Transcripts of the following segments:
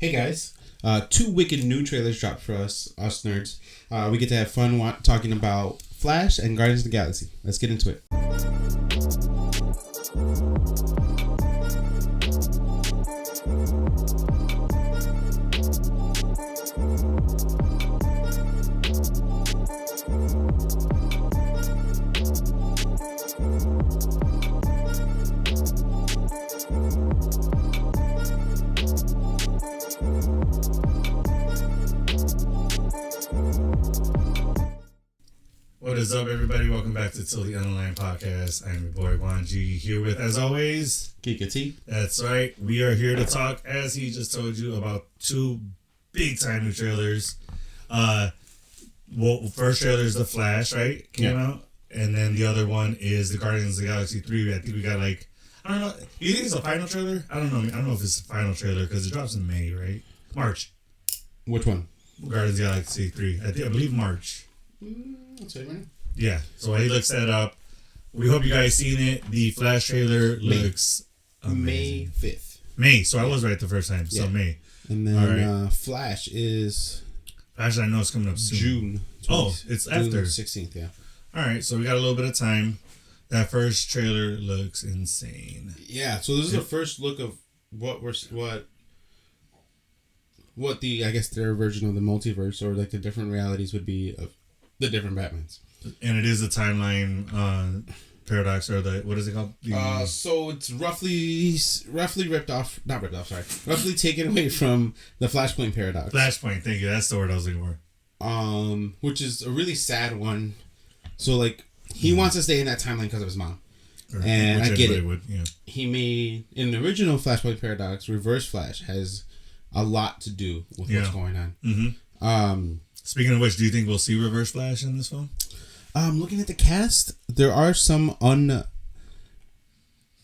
Hey guys, 2 wicked new trailers dropped for us nerds. We get to have fun talking about Flash and Guardians of the Galaxy. Let's get into it. What is up, everybody? Welcome back to Till the Unaligned Podcast. I'm your boy Juan G, here with, as always, Kika T. That's right. We are here to talk, as he just told you, about 2 big-time new trailers. First trailer is The Flash, right? Came out. And then the other one is the Guardians of the Galaxy 3. I think we got I don't know. You think it's a final trailer? I don't know. I don't know if it's a final trailer because it drops in May, right? March. Which one? Guardians of the Galaxy 3. I believe March. That's right, man. Yeah, so while he looks that up, we hope you guys seen it. The Flash trailer looks amazing. May 5th. May, so I was right the first time. So May. And then Flash is... Flash, I know it's coming up soon. June. It's June after. 16th, yeah. Alright, so we got a little bit of time. That first trailer looks insane. Yeah, so this is the first look of what the, I guess, their version of the multiverse or like the different realities would be of the different Batmans. And it is a timeline paradox, or what is it called? So it's roughly roughly taken away from the Flashpoint paradox. Flashpoint, thank you. That's the word I was looking for. Which is a really sad one. So like he wants to stay in that timeline because of his mom. And I get it. He made in the original Flashpoint paradox, Reverse Flash has a lot to do with what's going on. Mm-hmm. Speaking of which, do you think we'll see Reverse Flash in this film? Looking at the cast, there are some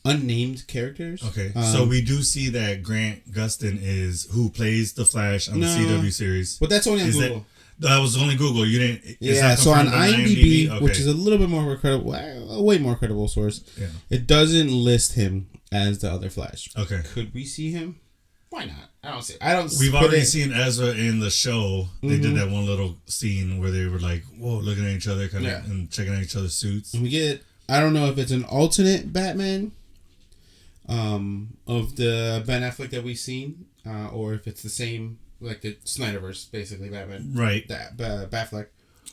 unnamed characters. Okay, so we do see that Grant Gustin is who plays the Flash on the CW series. But that's only on Google. That was only Google. You didn't. Yeah, so on IMDb, which is a little bit more credible, a way more credible source, it doesn't list him as the other Flash. Okay, could we see him? Why not? We've already seen Ezra in the show. They did that one little scene where they were like, "Whoa," looking at each other, kind of, and checking out each other's suits. And we get. I don't know if it's an alternate Batman, of the Ben Affleck that we've seen, or if it's the same, like the Snyderverse, basically Batman. Right. Batfleck.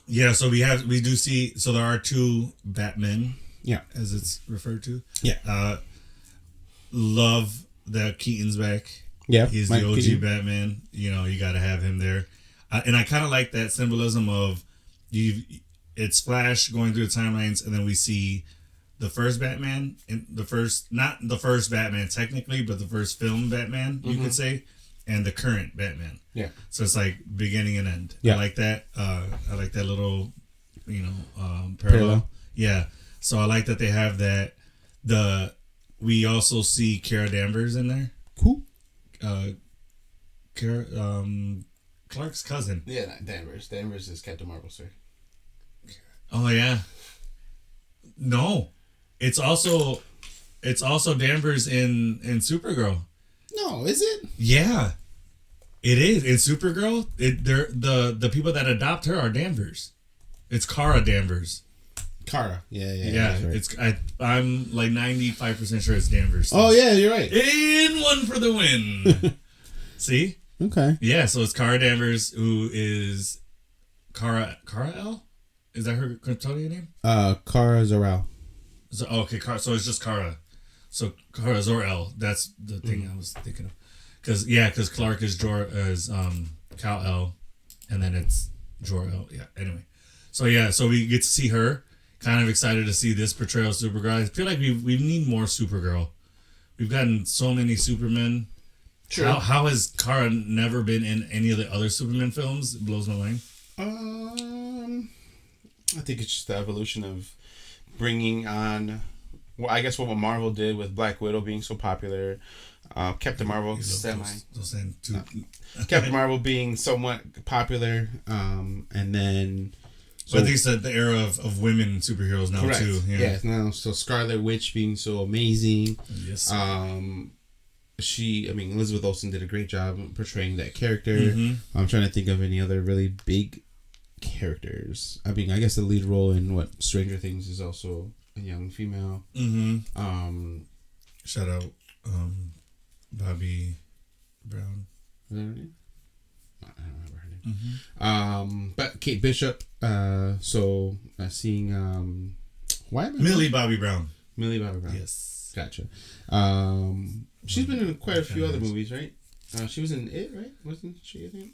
Yeah. So we do see. So there are 2 Batmen. Yeah. As it's referred to. Yeah. Love that Keaton's back. Yeah, he's the OG Keaton. Batman. You know, you got to have him there, and I kind of like that symbolism of it's Flash going through the timelines, and then we see the first Batman, not the first Batman technically, but the first film Batman, you could say, and the current Batman. Yeah. So it's like beginning and end. Yeah. I like that. I like that little, parallel. Yeah. So I like that they have that. We also see Kara Danvers in there. Cool. Clark's cousin. Yeah, Danvers. Danvers is Captain Marvel, sir. Oh yeah. No, it's also Danvers in Supergirl. No, is it? Yeah, it is in Supergirl. The people that adopt her are Danvers. It's Kara Danvers. Kara. Yeah. Right. I'm like 95% sure it's Danvers. Oh yeah, you're right. In one for the win. See? Okay. Yeah, so it's Kara Danvers, who is Kara L? Is that her Kryptonian name? Kara Zor-El. So so it's just Kara. So Kara Zor-El. That's the thing I was thinking of. Because Clark is Kal-El, and then it's Jor-El. Yeah. Anyway, so we get to see her. Kind of excited to see this portrayal of Supergirl. I feel like we need more Supergirl. We've gotten so many Supermen. True. How has Kara never been in any of the other Superman films? It blows my mind. I think it's just the evolution of bringing on. Well, I guess what Marvel did with Black Widow being so popular, Captain Marvel Captain Marvel being somewhat popular, and then. So I think it's the era of women superheroes now. Correct. Too. Yeah. Now so Scarlet Witch being so amazing. Yes. Elizabeth Olsen did a great job portraying that character. Mm-hmm. I'm trying to think of any other really big characters. I mean, I guess the lead role in Stranger Things is also a young female. Mm-hmm. Shout out Bobby Brown. Is that her name? I don't remember her name. Mm-hmm. But Kate Bishop. Seeing why am I Millie Bobby Brown. Millie Bobby Brown. Yes. Gotcha. She's been in quite a few other movies, right? She was in It, right? Wasn't she in it?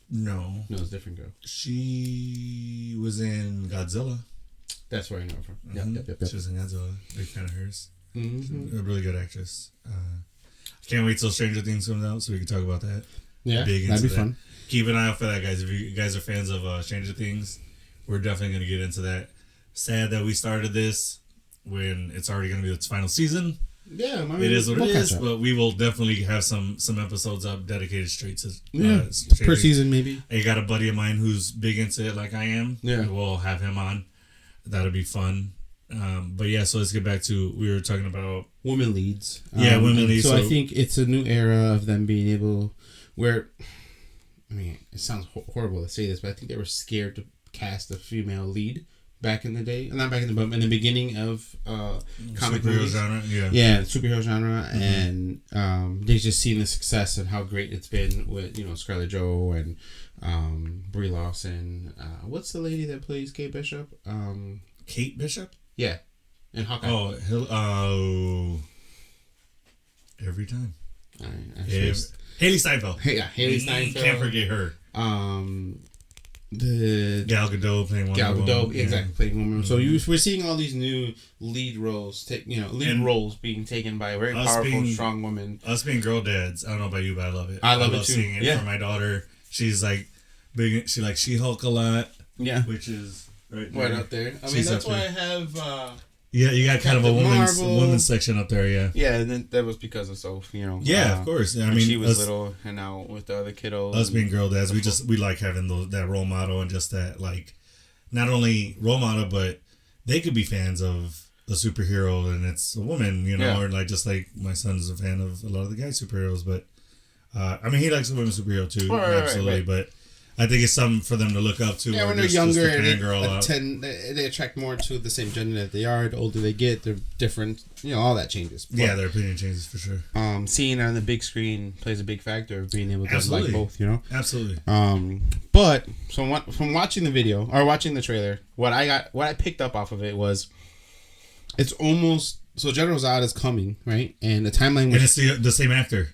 No. No, it's a different girl. She was in Godzilla. That's where I know her from. Mm-hmm. Yep. She was in Godzilla. Big fan of hers. Mm-hmm. A really good actress. Can't wait till Stranger Things comes out so we can talk about that. Yeah, that'd be fun. Keep an eye out for that, guys. If you guys are fans of Stranger Things, we're definitely going to get into that. Sad that we started this when it's already going to be its final season. Yeah, it is what it is, but we will definitely have some episodes up dedicated straight to per season maybe. I got a buddy of mine who's big into it like I am. Yeah, we'll have him on. That'll be fun. But yeah, so let's get back to we were talking about women leads. Women leads. So I think it's a new era of them being able where. I mean, it sounds horrible to say this, but I think they were scared to cast a female lead back in the day. Not back in the beginning of comic superhero movies. genre. Yeah, superhero genre, and they just seen the success and how great it's been with Scarlett Jo and Brie Larson. What's the lady that plays Kate Bishop? Kate Bishop. Yeah, and Hawkeye. Every time. Haley Steinfeld. Haley Steinfeld. Can't forget her. The Gal Gadot playing Wonder Woman. Gal Gadot, exactly, playing Wonder Woman. So we're seeing all these new lead roles, roles being taken by very powerful, strong women. Us being girl dads, I don't know about you, but I love it. I love it too. Seeing it for my daughter. She's like big. She likes She-Hulk a lot. Yeah, which is right up there. I mean, that's why I have. Yeah, you got kind of a women's section up there, yeah. Yeah, and then that was because of Soph, Yeah, of course. I mean, she was little and out with the other kiddos. Us being girl dads, we like having that role model and just that, like, not only role model, but they could be fans of a superhero and it's a woman, or like just like my son's a fan of a lot of the guy superheroes, but I mean, he likes a women superhero too, absolutely, but I think it's something for them to look up to. Yeah, when they're younger, they attract more to the same gender that they are. The older they get, they're different. All that changes. But, yeah, their opinion changes for sure. Seeing it on the big screen plays a big factor of being able to like both. Absolutely. But from watching the video or watching the trailer, what I picked up off of it was, it's almost so General Zod is coming, right? And the timeline. And it's the same actor.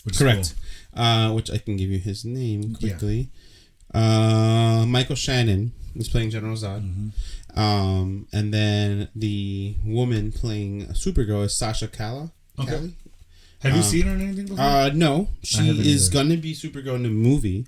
Which correct. Cool. Which I can give you his name quickly. Yeah. Michael Shannon is playing General Zod. Mm-hmm. And then the woman playing Supergirl is Sasha Calle. Okay. Have you seen her in anything before? No. She is going to be Supergirl in the movie.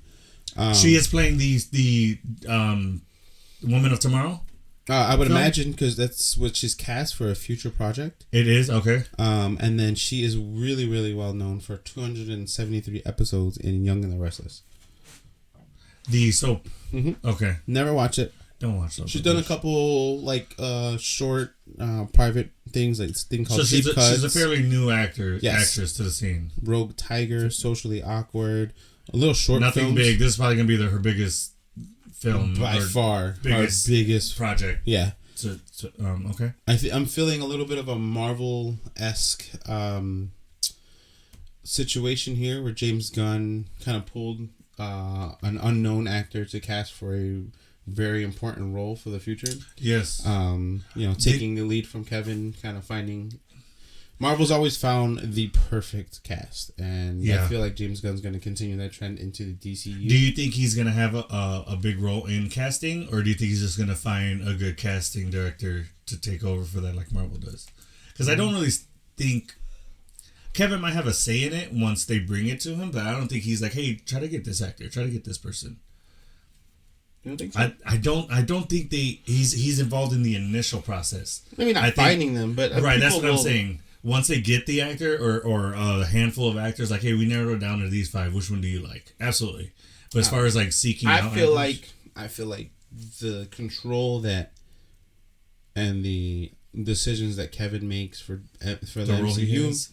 She is playing the Woman of Tomorrow? I would imagine, because that's what she's cast for a future project. It is? Okay. And then she is really, really well known for 273 episodes in Young and the Restless. The soap. Mm-hmm. Okay. Never watch it. Don't watch soap. She's done a couple short private things, like this thing called So she's a fairly new actress to the scene. Rogue Tiger, Socially Awkward, a little short. Nothing big. This is probably gonna be her biggest film by far. Her biggest project. Yeah. Okay. I'm feeling a little bit of a Marvel-esque situation here, where James Gunn kind of pulled an unknown actor to cast for a very important role for the future. Yes. Taking the lead from Kevin, kind of finding. Marvel's always found the perfect cast, and I feel like James Gunn's going to continue that trend into the DCU. Do you think he's going to have a big role in casting, or do you think he's just going to find a good casting director to take over for that, like Marvel does? Because I don't really think Kevin might have a say in it once they bring it to him, but I don't think he's like, hey, try to get this actor, try to get this person. You don't think so? I don't think he's involved in the initial process. Maybe not finding them, but right. That's what I'm saying. Once they get the actor or a handful of actors, like, hey, we narrowed it down to these 5. Which one do you like? Absolutely. But as far as like seeking out, I feel like the control that and the decisions that Kevin makes for the MCU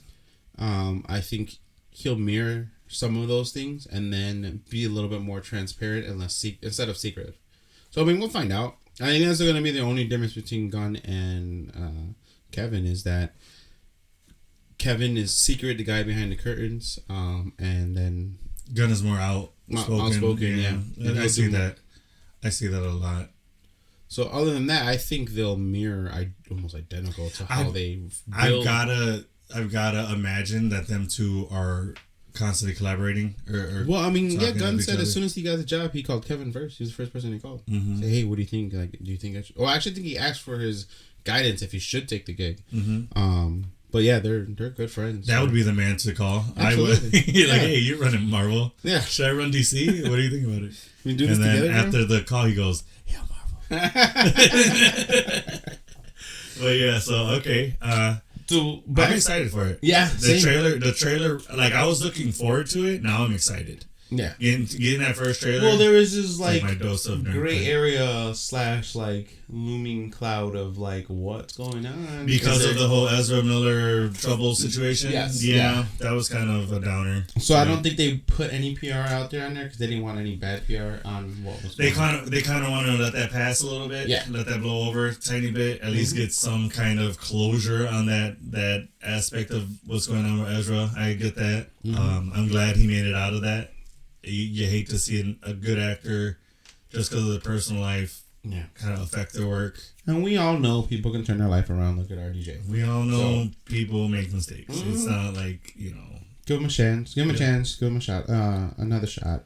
I think he'll mirror some of those things and then be a little bit more transparent and less instead of secretive. So I mean, we'll find out. I think that's going to be the only difference between Gunn and Kevin is that Kevin is secret, the guy behind the curtains, and then Gunn is more outspoken. Yeah. And I see that. I see that a lot. So other than that, I think they'll mirror almost identical to how they build. I've gotta imagine that them two are constantly collaborating. Well, I mean, yeah, Gunn said as soon as he got the job, he called Kevin first. He was the first person he called. Mm-hmm. Say, hey, what do you think? Like, do you think I should? Well, I actually think he asked for his guidance if he should take the gig. Mm-hmm. But yeah, they're good friends. That would be the man to call. Absolutely. I would. Like, hey, you're running Marvel. Yeah. Should I run DC? What do you think about it? We do this and then together, after the call, he goes, yeah, Marvel. But yeah, so okay. I'm excited for it. Yeah, the trailer. Like I was looking forward to it. Now I'm excited. Yeah, getting that first trailer. Well, there is this like my dose of gray area / like looming cloud of like what's going on because of the whole Ezra Miller trouble situation. Yes, yeah, that was kind of a downer. So I don't think they put any PR out there on there because they didn't want any bad PR on what was. They kind of want to let that pass a little bit. Yeah, let that blow over a tiny bit. At least get some kind of closure on that aspect of what's going on with Ezra. I get that. I'm glad he made it out of that. You hate to see a good actor just because of their personal life kind of affect their work. And we all know people can turn their life around. Look at RDJ. We all know people make mistakes. Mm-hmm. It's not like, give them a chance. Give them a chance. Give them a shot. Another shot,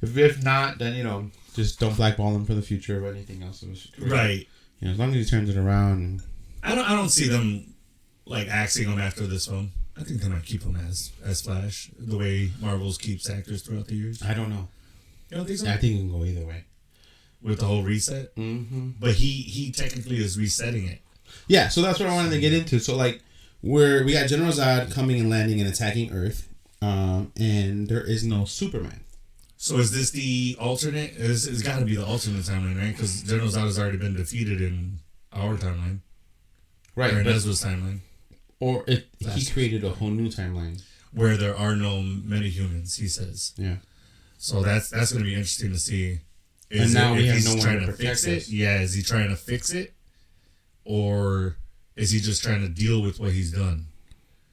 If not, then, just don't blackball him for the future or anything else. Right. As long as he turns it around. I don't see them, like, axing him after this film. I think they might keep him as Flash, the way Marvel's keeps actors throughout the years. I don't know. You don't think so? I think it can go either way. With the whole reset? Mm-hmm. But he technically is resetting it. Yeah, so that's what I wanted to get into. So, like, we got General Zod coming and landing and attacking Earth, and there is no Superman. So is this the alternate? It's got to be the alternate timeline, right? Because General Zod has already been defeated in our timeline. Right. Or in Ezra's timeline. Or if he created a whole new timeline where there are no metahumans, he says. Yeah. So that's going to be interesting to see. And now we have no one to protect fix it. Yeah, is he trying to fix it, or is he just trying to deal with what he's done?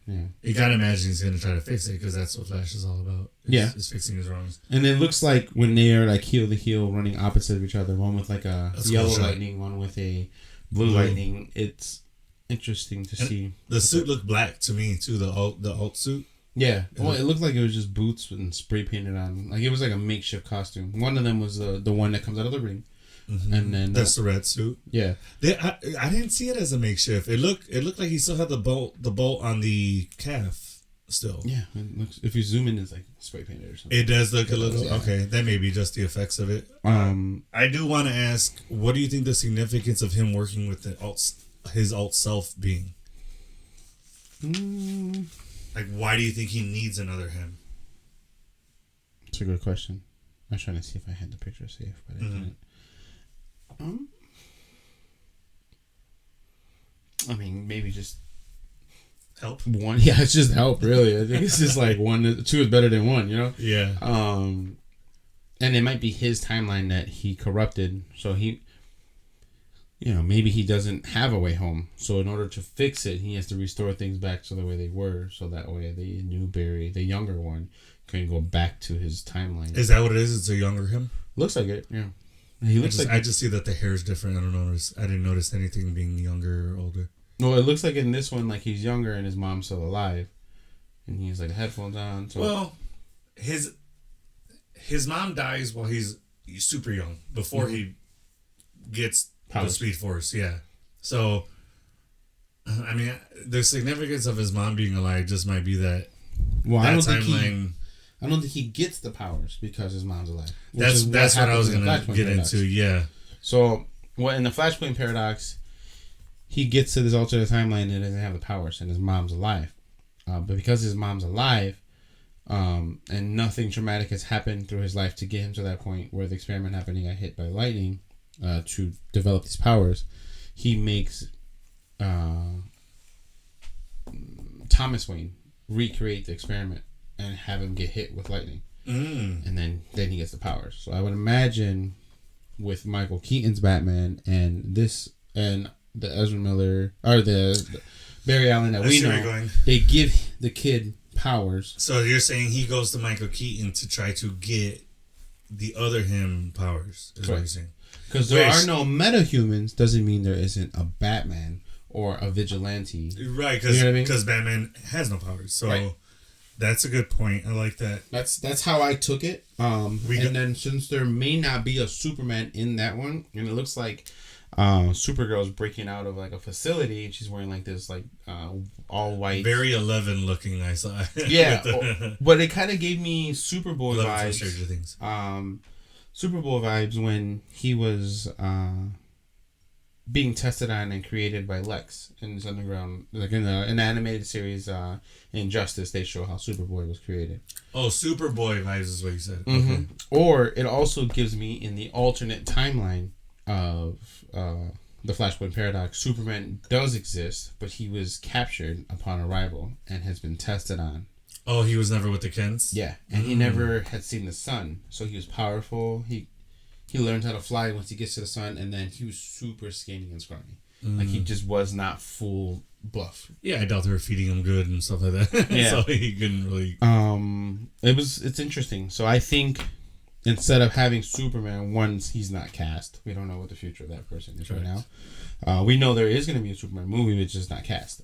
Yeah. You gotta imagine he's gonna try to fix it because that's what Flash is all about. Is fixing his wrongs. And it looks like when they are like heel to heel, running opposite of each other, one with like a yellow lightning, one with a blue lightning. It's interesting to see. The suit looked black to me too. The alt suit. Yeah. Well, it looked like it was just boots and spray painted on. Like it was like a makeshift costume. One of them was the one that comes out of the ring. Mm-hmm. And then that's the red suit. Yeah. I didn't see it as a makeshift. It looked like he still had the bolt on the calf still. Yeah. It looks, if you zoom in, it's like spray painted or something. It does look a little okay. That may be just the effects of it. I do want to ask, what do you think the significance of him working with his alt self being? Like, why do you think he needs another him? It's a good question. I was trying to see if I had the picture safe, but I didn't. I mean, maybe just help. One, yeah, it's just help. Really, I think it's just like two is better than one. Yeah. And it might be his timeline that he corrupted, so he. Maybe he doesn't have a way home. So in order to fix it, he has to restore things back to the way they were. So that way the new Barry, the younger one, can go back to his timeline. Is that what it is? It's a younger him? Looks like it, yeah. I just see that the hair is different. I didn't notice anything being younger or older. Well, it looks like in this one, like he's younger and his mom's still alive. And he's like headphones on. So. Well, his mom dies while he's super young. Before he gets... the Speed Force, yeah. So, I mean, the significance of his mom being alive just might be that. Well, I don't think he gets the powers because his mom's alive. That's what I was gonna get into. Yeah. So, in the Flashpoint paradox, he gets to this alternate timeline and doesn't have the powers, and his mom's alive. But because his mom's alive, and nothing traumatic has happened through his life to get him to that point where the experiment happened, he got hit by lightning. To develop these powers, he makes Thomas Wayne recreate the experiment and have him get hit with lightning, and then he gets the powers. So I would imagine with Michael Keaton's Batman and this and the Ezra Miller or the Barry Allen that we know, they give the kid powers. So you're saying he goes to Michael Keaton to try to get the other him powers, is what you're saying. Because there are no metahumans doesn't mean there isn't a Batman or a vigilante. Right, because you know I mean? Batman has no powers. So that's a good point. I like that. That's how I took it. Then since there may not be a Superman in that one, and it looks like Supergirl's breaking out of like a facility and she's wearing like this like all white, very 11 looking. I saw. Yeah, but it kind of gave me Superboy vibes. Stranger Things. Superboy vibes when he was being tested on and created by Lex in his underground, like in an animated series, Injustice. They show how Superboy was created. Oh, Superboy vibes is what you said. Mm-hmm. Okay. Or it also gives me in the alternate timeline of the Flashpoint Paradox, Superman does exist, but he was captured upon arrival and has been tested on. Oh, he was never with the Kents? Yeah, and he never had seen the sun, so he was powerful. He learned how to fly once he gets to the sun, and then he was super skinny and scrawny. Like, he just was not full buff. Yeah, I doubt they were feeding him good and stuff like that. Yeah. So he couldn't really... It's interesting. So I think instead of having Superman, once he's not cast, we don't know what the future of that person is right now. We know there is going to be a Superman movie, which is not cast.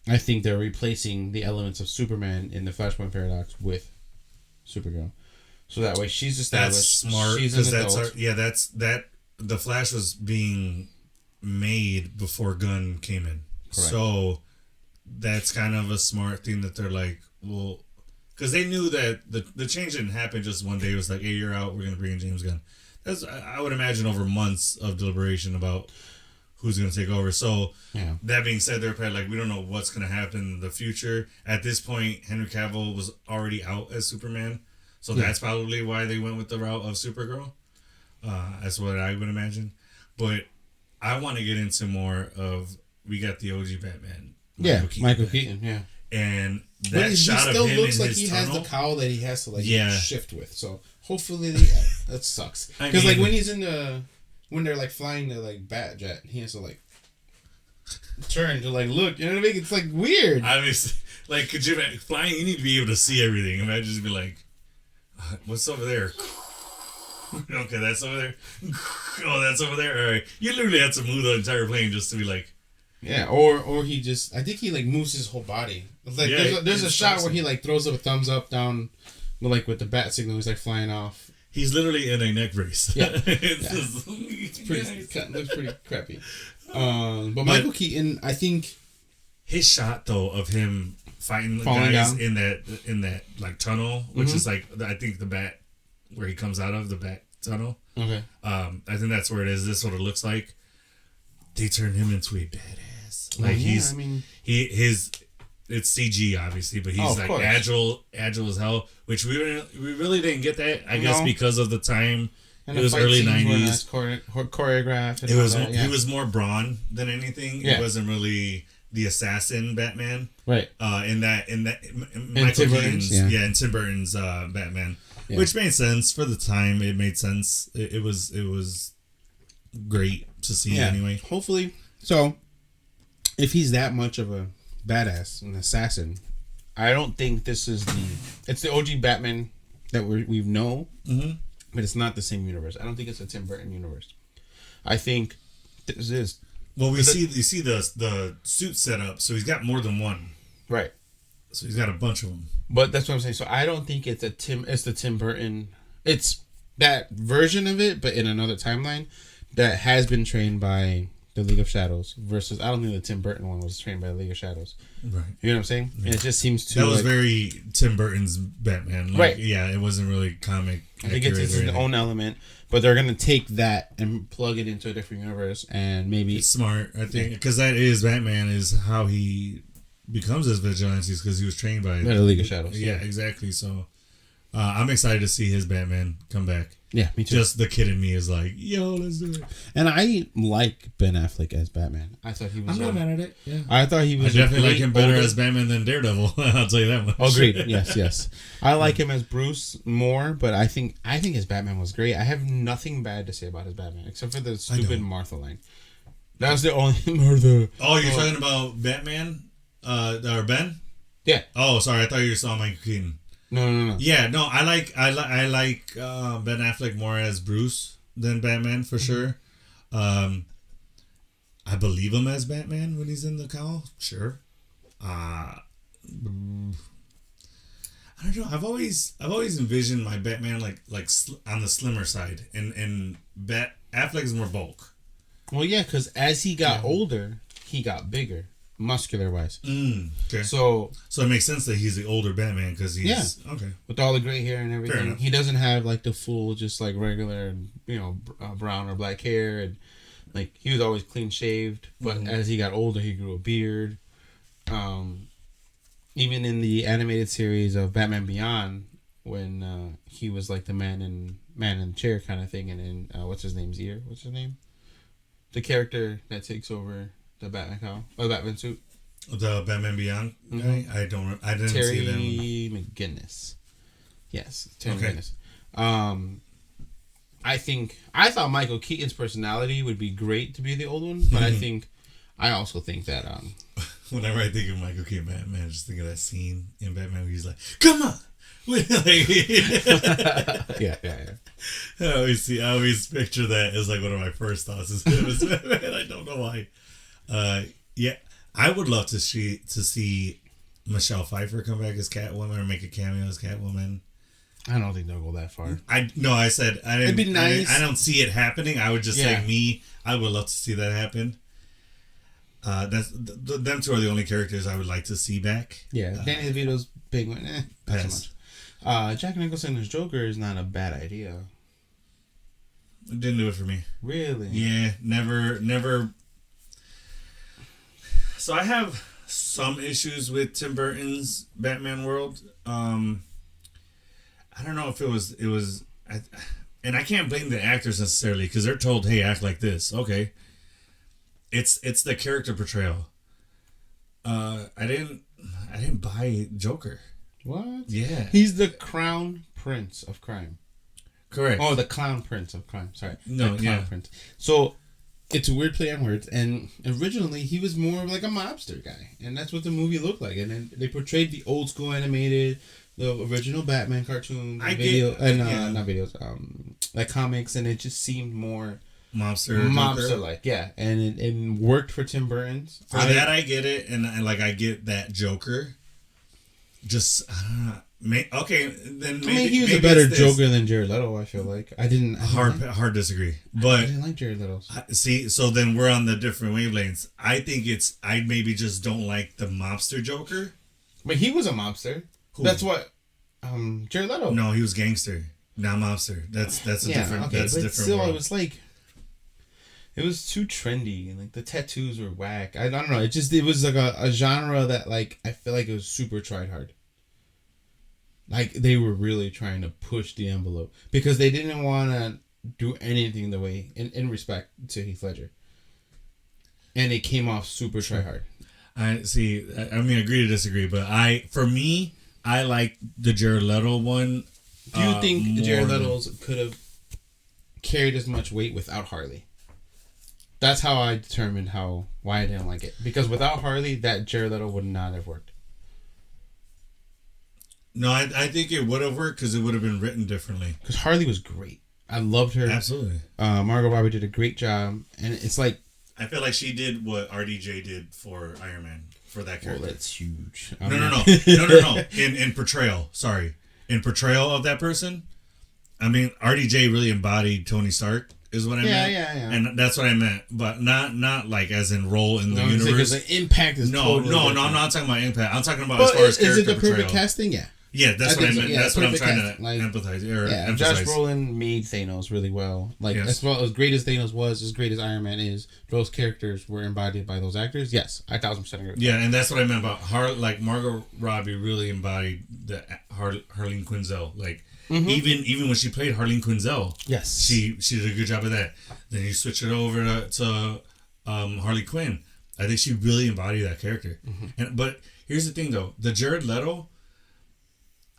I think they're replacing the elements of Superman in the Flashpoint Paradox with Supergirl, so that way she's established. That's smart. She's an adult. The Flash was being made before Gunn came in, correct. So that's kind of a smart thing that they're like, well, because they knew that the change didn't happen just one day. It was like, hey, you're out. We're gonna bring in James Gunn. That's, I would imagine, over months of deliberation about who's going to take over. So, that being said, they're probably like, we don't know what's going to happen in the future. At this point, Henry Cavill was already out as Superman. So, that's probably why they went with the route of Supergirl. That's what I would imagine. But I want to get into more of, we got the OG Batman. Michael Keaton, yeah. And that shot of him in his tunnel. He still looks like he has the cowl that he has to shift with. So, hopefully, that sucks. Because, like, when he's in the... When they're like flying the like bat jet, he has to like turn to like look. You know what I mean? It's like weird. Obviously, like could you flying? You need to be able to see everything. Imagine just be like, "What's over there?" Okay, that's over there. Oh, that's over there. All right, you literally had to move the entire plane just to be like. Yeah, or he just. I think he like moves his whole body. It's like there's a shot where he like throws up a thumbs up down, like with the bat signal. He's like flying off. He's literally in a neck brace. Yeah. It's pretty, looks pretty crappy. But Michael Keaton, I think... His shot, though, of him fighting the guys down in that like tunnel, which is like, I think the bat, where he comes out of, the bat tunnel. Okay. I think that's where it is. This is what it looks like. They turned him into a badass. Like, it's CG, obviously, but he's like agile as hell, which we really didn't get that, I guess, because of the time. And it was early 90s. Choreographed. And He was more brawn than anything. Yeah. It wasn't really the assassin Batman. Right. In Michael Keaton's, in Tim Burton's Batman, which made sense for the time. It made sense. It was great to see anyway. Hopefully, so if he's that much of a badass, an assassin, I don't think this is it's the OG Batman that we know, but it's not the same universe. I don't think it's a Tim Burton universe. I think this is. Well, you see the suit set up, so he's got more than one. Right. So he's got a bunch of them. But that's what I'm saying. So I don't think it's the Tim Burton. It's that version of it, but in another timeline that has been trained by the League of Shadows versus I don't think the Tim Burton one was trained by the League of Shadows. Right. You know what I'm saying? Yeah. And it just seems to... That was very Tim Burton's Batman. Like, right. Yeah, it wasn't really comic. I think it's its own element, but they're going to take that and plug it into a different universe and maybe... It's smart, I think, because that is Batman is how he becomes his vigilantes because he was trained by... the League of Shadows. Yeah, exactly. So I'm excited to see his Batman come back. Yeah, me too. Just the kid in me is like, yo, let's do it. And I like Ben Affleck as Batman. I thought he was. I'm not mad at it. Yeah, I thought he was. I definitely like him better as Batman than Daredevil. I'll tell you that much. Agreed. Yes. I like him as Bruce more, but I think his Batman was great. I have nothing bad to say about his Batman except for the stupid Martha line. That was the only Martha. Oh, you're talking about Batman, or Ben? Yeah. Oh, sorry. I thought you were talking Michael Keaton. No. Yeah, no. I like Ben Affleck more as Bruce than Batman for sure. I believe him as Batman when he's in the cowl. Sure. I don't know. I've always envisioned my Batman like on the slimmer side, and Affleck is more bulk. Well, yeah, because as he got older, he got bigger, muscular wise. Okay. So it makes sense that he's the older Batman because he's okay with all the gray hair and everything. He doesn't have like the full, just like regular, brown or black hair, and like he was always clean shaved. But as he got older, he grew a beard. Even in the animated series of Batman Beyond, when he was like the man in the chair kind of thing, and in what's his name's ear? What's his name? The character that takes over the Batman cowl or the Batman suit. The Batman Beyond guy. I didn't see them. Terry McGinnis. Yes, Terry McGinnis. I thought Michael Keaton's personality would be great to be the old one, but I also think that whenever I think of Michael Keaton Batman, I just think of that scene in Batman where he's like, "Come on." Yeah. I always picture that as like one of my first thoughts is him as Batman. I don't know why. Yeah, I would love to see Michelle Pfeiffer come back as Catwoman or make a cameo as Catwoman. I don't think they'll go that far. I said I didn't. It'd be nice. I don't see it happening. I would just say me. I would love to see that happen. Them two are the only characters I would like to see back. Yeah, Danny DeVito's Penguin. Not so much. Jack Nicholson as Joker is not a bad idea. It didn't do it for me. Really? Yeah, never. So I have some issues with Tim Burton's Batman world. I don't know if it was, and I can't blame the actors necessarily because they're told, "Hey, act like this." Okay. It's the character portrayal. I didn't buy Joker. What? Yeah. He's the crown prince of crime. Correct. Oh, the clown prince of crime. Sorry. No, the clown prince. So, it's a weird play on words. And originally, he was more of like a mobster guy. And that's what the movie looked like. And then they portrayed the old school animated, the original Batman cartoon. Not videos. Like comics. And it just seemed more mobster-like. Yeah. And it worked for Tim Burton's. I get it. And I get that Joker. Just, I don't know. Okay, then maybe he was a better Joker than Jared Leto. I feel like hard disagrry, but I didn't like Jared Leto. See, so then we're on the different wavelengths. I think I maybe just don't like the mobster Joker. But he was a mobster. Who? That's what Jared Leto. No, he was gangster, not mobster. That's a different. Okay, that's but different. Still, world. It was too trendy, and like the tattoos were whack. I don't know. It was like a genre that like I feel like it was super tried hard. Like they were really trying to push the envelope because they didn't want to do anything the way in respect to Heath Ledger, and it came off super try hard. I see. I mean, agree to disagree, but for me, I like the Jared Leto one. Do you think Jared Leto's could have carried as much weight without Harley? That's how I determined why I didn't like it. Because without Harley, that Jared Leto would not have worked. No, I think it would have worked because it would have been written differently. Because Harley was great. I loved her. Absolutely. Margot Robbie did a great job. And it's like... I feel like she did what RDJ did for Iron Man, for that character. Well, that's huge. No. In portrayal. Sorry. In portrayal of that person, I mean, RDJ really embodied Tony Stark. Is what I meant. Yeah. And that's what I meant. But not like as in role in the universe. Because the impact is No, I'm not talking about impact. I'm talking about as far as character portrayal. Is it the perfect casting? Yeah. Yeah, that's what I meant. Yeah, that's what I'm trying to like, empathize. Josh Brolin made Thanos really well. Like, as well as great as Thanos was, as great as Iron Man is, those characters were embodied by those actors. Yes, I 1,000% agree. Yeah, and that's what I meant about like Margot Robbie really embodied the Harleen Quinzel. Like, even when she played Harleen Quinzel, yes, she did a good job of that. Then you switch it over to Harley Quinn. I think she really embodied that character. But here's the thing, though: the Jared Leto.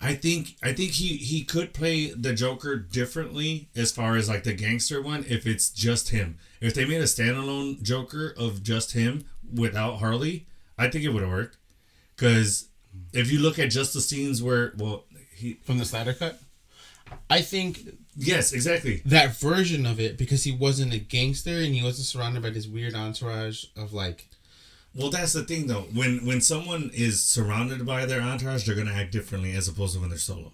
I think he could play the Joker differently as far as like the gangster one if it's just him. If they made a standalone Joker of just him without Harley, I think it would have worked. Because if you look at just the scenes where from the Snyder Cut, I think yes, exactly that version of it, because he wasn't a gangster and he wasn't surrounded by this weird entourage of like. Well, that's the thing, though. When someone is surrounded by their entourage, they're going to act differently as opposed to when they're solo.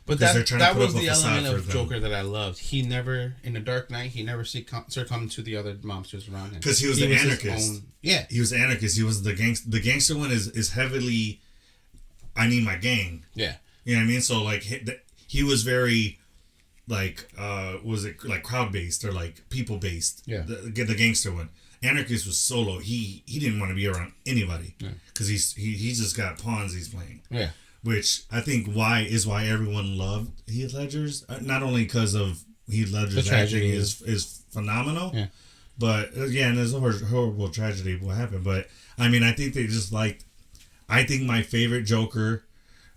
But that was the element of Joker that I loved. He never, in The Dark Knight, he never succumbed to the other monsters around him. Because he was the anarchist. He was the anarchist. He was the gangster. The gangster one is heavily, I need my gang. Yeah. You know what I mean? So, like, he was very, like, was it like crowd-based or, like, people-based? Yeah. The gangster one. Anarchist was solo. He didn't want to be around anybody because he just got pawns he's playing. Yeah, which I think why everyone loved Heath Ledger's. Not only because of Heath Ledger's acting is phenomenal, but and there's a horrible tragedy what happened. But I mean, I think they just liked. I think my favorite Joker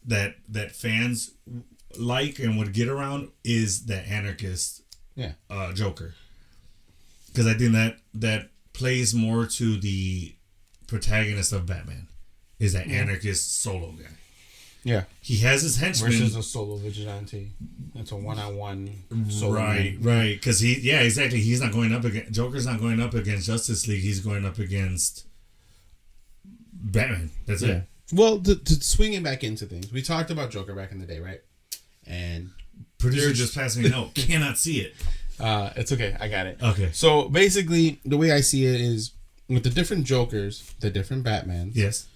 that fans like and would get around is the anarchist Joker, because I think that plays more to the protagonist of Batman, is that anarchist solo guy. Yeah, he has his henchmen versus a solo vigilante. It's a one-on-one. Right. Because exactly. He's not going up against Joker's not going up against Justice League. He's going up against Batman. That's it. Well, to swing it back into things, we talked about Joker back in the day, right? And producer just passed me a note. Cannot see it. It's okay. I got it. Okay. So basically, the way I see it is with the different Jokers, the different Batmans. Yes.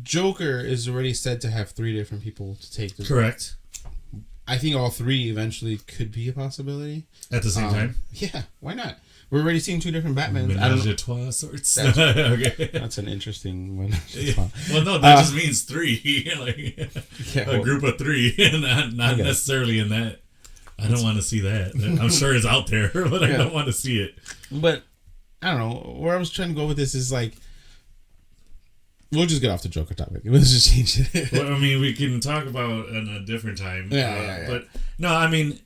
Joker is already said to have 3 different people to take the correct. I think all 3 eventually could be a possibility at the same time. Yeah, why not? We're already seeing 2 different Batmans. Menage a trois sorts. Okay. That's an interesting one. Well, no, that just means 3. Like a group of 3, not necessarily in that. I don't want to see that. I'm sure it's out there, but I don't want to see it. But I don't know. Where I was trying to go with this is like, we'll just get off the Joker topic. Let's just change it. Well, I mean, we can talk about it in a different time. Yeah. But no, I mean,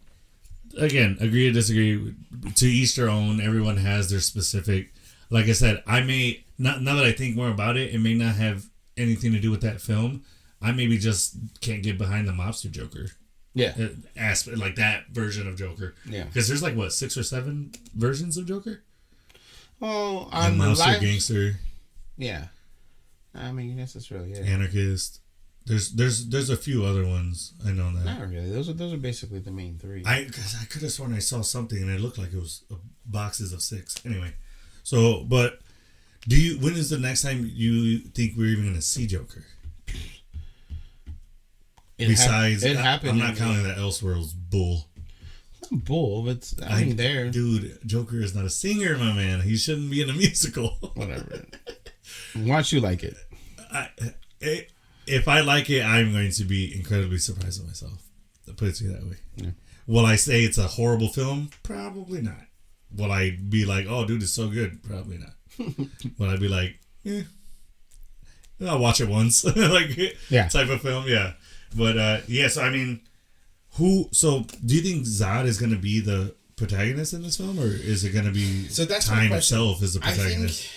again, agree or disagree. To each their own. Everyone has their specific. Like I said, I may not. Now that I think more about it, it may not have anything to do with that film. I maybe just can't get behind the mobster Joker. Yeah, aspect like that version of Joker. Yeah, because there's like what 6 or 7 versions of Joker. Oh, on the mobster, gangster. Yeah, I mean, I guess that's really it. Anarchist. There's a few other ones. I know that. Not really. Those are basically the main 3. Because I could have sworn I saw something and it looked like it was boxes of 6. Anyway, so but when is the next time you think we're even gonna see Joker? Besides, it happened. I'm not counting that Elseworlds bull. Not bull, but I mean, there. Dude, Joker is not a singer, my man. He shouldn't be in a musical. Whatever. Watch you like it. If I like it, I'm going to be incredibly surprised with myself. I'll put it to you that way. Yeah. Will I say it's a horrible film? Probably not. Will I be like, oh, dude, it's so good? Probably not. Will I be like, I'll watch it once. Type of film, yeah. But, so I mean, so do you think Zod is going to be the protagonist in this film, or is it going to be time itself as the protagonist?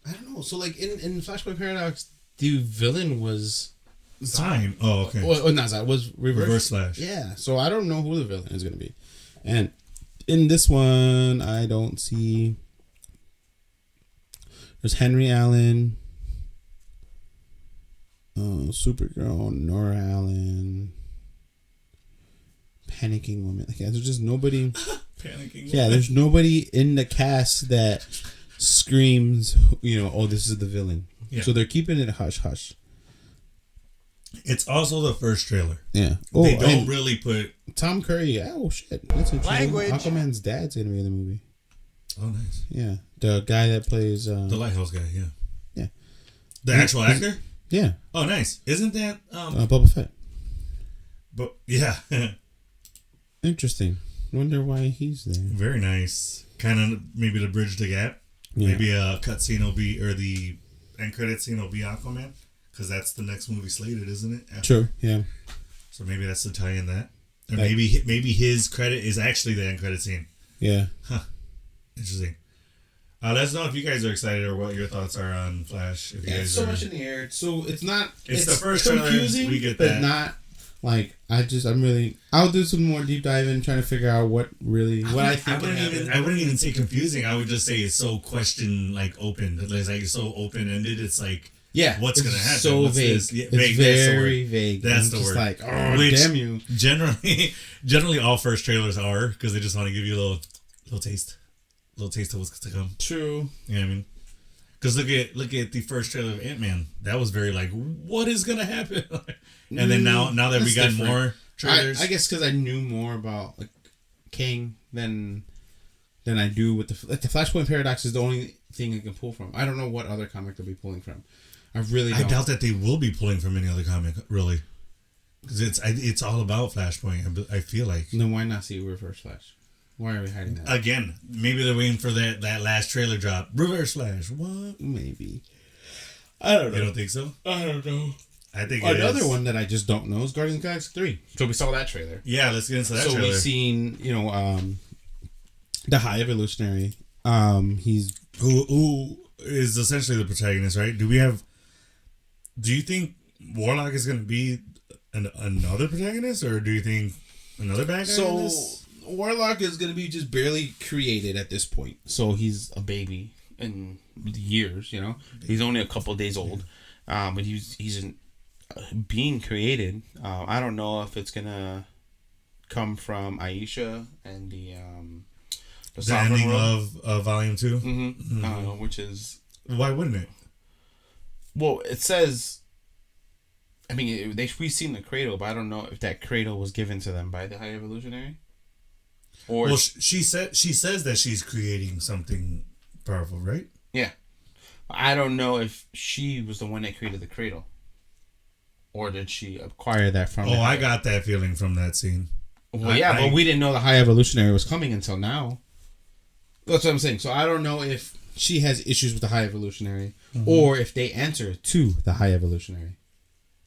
I don't know. So, like, in Flashpoint Paradox, the villain was Zod. Time. Oh, okay. Well, not Zod. Was Reverse Flash. Yeah. So, I don't know who the villain is going to be. And in this one, I don't see... There's Henry Allen... Supergirl, Nora Allen, Panicking Woman. Like, there's just nobody. Panicking Woman. Yeah, there's nobody in the cast that screams, oh, this is the villain. Yeah. So they're keeping it hush hush. It's also the first trailer. Yeah. They don't really put Tom Curry. Oh shit, that's interesting. Language. Aquaman's dad's gonna be in the movie. Oh, nice. Yeah, the guy that plays The lighthouse guy. Yeah. Yeah. The actual actor. Yeah. Oh, nice. Isn't that Boba Fett. But yeah. Interesting. Wonder why he's there. Very nice. Kind of maybe to bridge the gap. Yeah. Maybe a cutscene will be, or the end credit scene will be Aquaman, because that's the next movie slated, isn't it? After. Sure. Yeah. So maybe that's the tie in that, or maybe his credit is actually the end credit scene. Yeah. Huh. Interesting. Let us know if you guys are excited or what your thoughts are on Flash. If you guys it's so are, much in the air. So it's not. It's the first confusing. Trailer, we get but that. Not like I'm really. I'll do some more deep dive in trying to figure out what I think. I wouldn't even say confusing. I would just say it's so open. It's like so open ended. It's like what's gonna happen? So what's vague. This? Yeah, it's vague. very vague. That's the word. Like damn you. Generally, all first trailers are, because they just want to give you a little taste of what's to come. True. You know what I mean? Because look at the first trailer of Ant-Man. That was very like, what is gonna happen? And then now that we got different. More trailers, I guess because I knew more about like Kang than I do with the Flashpoint Paradox is the only thing I can pull from. I don't know what other comic they'll be pulling from. I doubt that they will be pulling from any other comic, really, because it's all about Flashpoint. I feel like. Then why not see Reverse Flash? Why are we hiding that? Again, maybe they're waiting for that last trailer drop. Reverse Flash. What? Maybe. I don't know. You don't think so? I don't know. I think another one that I just don't know is Guardians of the Galaxy 3. So we saw that trailer. Yeah, let's get into that trailer. So we've seen, the High Evolutionary. He's who is essentially the protagonist, right? Do you think Warlock is going to be another protagonist, or do you think another bad guy in this? Warlock is going to be just barely created at this point. So he's a baby in years, He's only a couple of days old. But he's being created. I don't know if it's going to come from Aisha and the ending of Volume 2? Mm-hmm. Which is... Why wouldn't it? Well, it says... I mean, we've seen the cradle, but I don't know if that cradle was given to them by the High Evolutionary. Or she says that she's creating something powerful, right? Yeah. I don't know if she was the one that created the cradle. Or did she acquire that from I got that feeling from that scene. Well, but we didn't know the High Evolutionary was coming until now. That's what I'm saying. So I don't know if she has issues with the High Evolutionary, or if they answer to the High Evolutionary,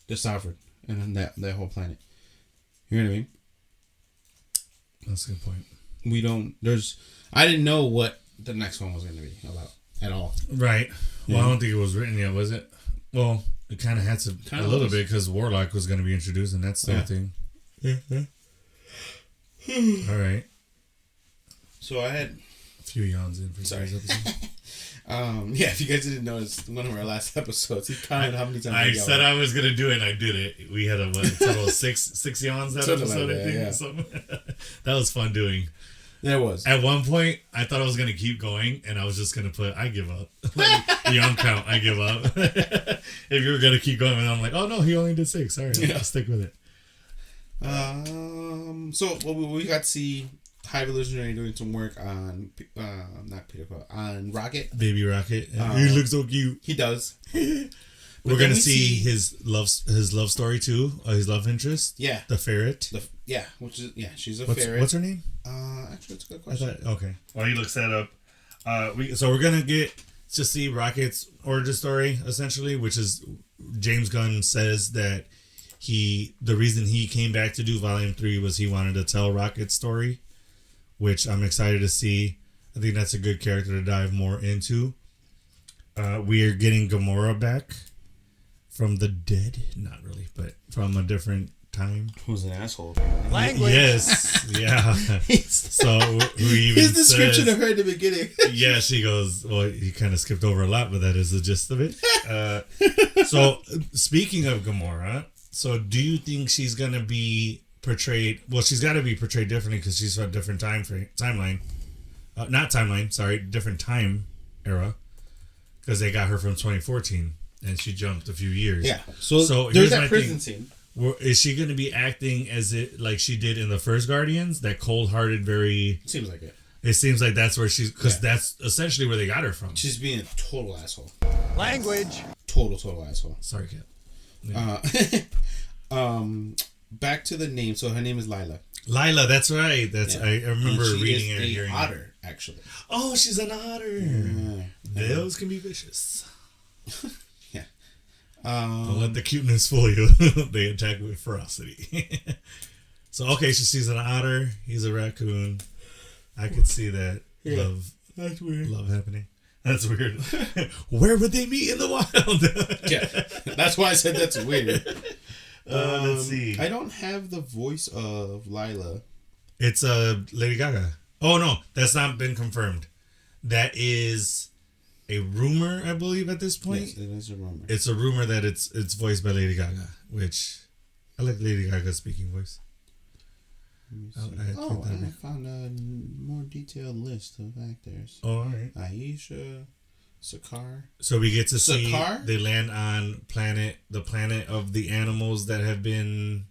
the Sovereign, and then that whole planet. You know what I mean? That's a good point. I didn't know what the next one was going to be about at all. Right. Well, I don't think it was written yet, was it? Well, it kind of had to a little bit, because Warlock was going to be introduced, and that's the thing. Yeah. All right. So I had a few yawns in for today's episode. If you guys didn't notice, one of our last episodes, he counted how many times I said I was gonna do it, and I did it. We had a total of six yawns that episode, like that, I think. Yeah. That was fun doing. There was. At one point, I thought I was gonna keep going, and I was just gonna put, I give up. Yawn count, I give up. If you were gonna keep going, and I'm like, oh no, he only did 6. All right, I'll stick with it. So we got to see High Evolutionary doing some work on not Peter Quill, on Rocket. Baby Rocket. He looks so cute. He does. We're gonna see his love story too. His love interest. Yeah. The ferret. She's a ferret. What's her name? Actually, it's a good question. Okay. Well, he looks that up. So we're gonna get to see Rocket's origin story essentially, which is James Gunn says that the reason he came back to do Volume 3 was he wanted to tell Rocket's story, which I'm excited to see. I think that's a good character to dive more into. We are getting Gamora back from the dead. Not really, but from a different time. Who's an asshole? Language. Yes. Yeah. So his description of her at the beginning. Yeah, she goes, well, you kind of skipped over a lot, but that is the gist of it. So speaking of Gamora, so do you think she's going to be portrayed? Well, she's got to be portrayed differently because she's from a different timeline. Not timeline, sorry, different time era. Because they got her from 2014. and she jumped a few years. Yeah. So there's that prison scene. Is she going to be acting as it like she did in the first Guardians? That cold-hearted, very... Seems like it. It seems like that's where she's... Because that's essentially where they got her from. She's being a total asshole. Language. Total asshole. Sorry, Cap. Yeah. Back to the name. So her name is Lila. Lila, that's right. I remember reading it. She's an otter, actually. Oh, she's an otter. Yeah. Those can be vicious. Yeah. Don't let the cuteness fool you. They attack with ferocity. So, okay, so she's an otter. He's a raccoon. I could see that. Yeah. That's weird. Love happening. That's weird. Where would they meet in the wild? Yeah. That's why I said that's weird. Let's see. I don't have the voice of Lila. It's Lady Gaga. Oh, no. That's not been confirmed. That is a rumor, I believe, at this point. Yes, it is a rumor. It's a rumor that it's voiced by Lady Gaga, which I like Lady Gaga's speaking voice. I found a more detailed list of actors. Oh, all right. Aisha, Sakaar. So we get to see Sakaar? they land on the planet of the animals that have been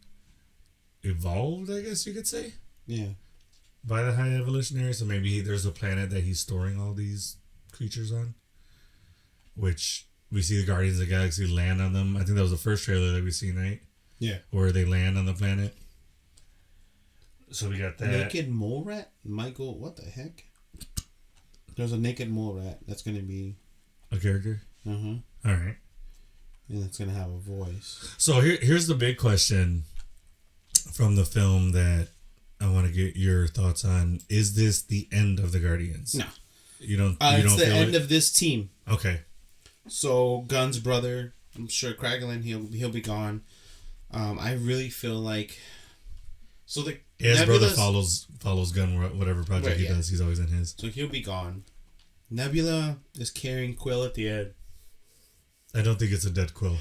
evolved, I guess you could say. Yeah. By the High Evolutionary. So maybe there's a planet that he's storing all these creatures on. Which we see the Guardians of the Galaxy land on them. I think that was the first trailer that we seen, right? Yeah. Where they land on the planet. So we got that. Naked Mole Rat? Michael, what the heck? There's a Naked Mole Rat that's going to be... A character? Uh-huh. All right. And it's going to have a voice. So here's the big question from the film that I want to get your thoughts on. Is this the end of the Guardians? No. You don't it's the feel end of this team. Okay. So Gunn's brother, I'm sure Kraglin, he'll be gone. I really feel like... So the his brother follows Gunn whatever project he does. He's always in his. So he'll be gone. Nebula is carrying Quill at the end. I don't think it's a dead Quill.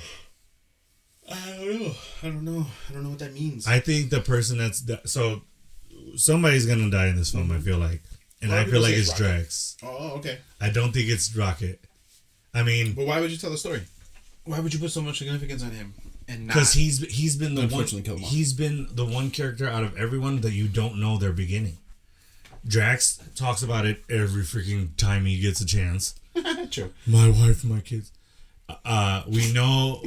I don't know what that means. I think the person so somebody's gonna die in this film. I feel like, and I feel like it's Rocket. Drax. Oh, okay. I don't think it's Rocket. I mean, but why would you tell the story? Why would you put so much significance on him? Because he's been the one. Kill him off. He's been the one character out of everyone that you don't know their beginning. Drax talks about it every freaking time he gets a chance. True. My wife, my kids. We know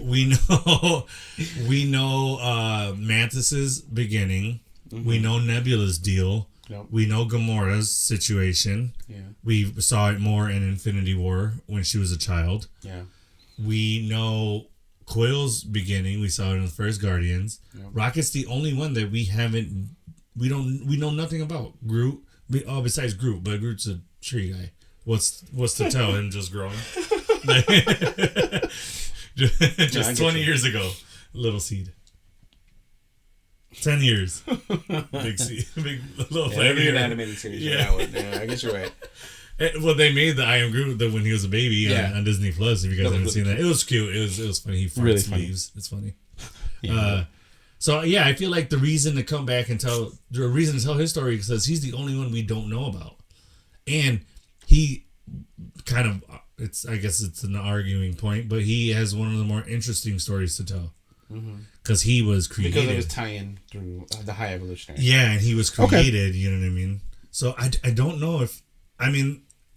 Mantis's beginning. Mm-hmm. We know Nebula's deal. Yep. We know Gamora's situation. Yeah. We saw it more in Infinity War when she was a child. Yeah. We know Quill's beginning. We saw it in the first Guardians. Yep. Rocket's the only one that we know nothing about. Groot. Besides Groot, but Groot's a tree guy. What's to tell him just growing? just 20 years ago, little seed. 10 years, big seed, big little. Yeah, it'll be an animated series. Yeah, I guess you're right. Well, they made the I Am Groot when he was a baby on Disney Plus. If you guys haven't seen that, it was cute. It was funny. He farts really leaves. It's funny. Yeah. So yeah, I feel like the reason to come back and tell his story is because he's the only one we don't know about, and he kind of I guess it's an arguing point, but he has one of the more interesting stories to tell because he was created because of his tie-in through the High Evolutionary. Yeah, and he was created. Okay. You know what I mean? So I don't know if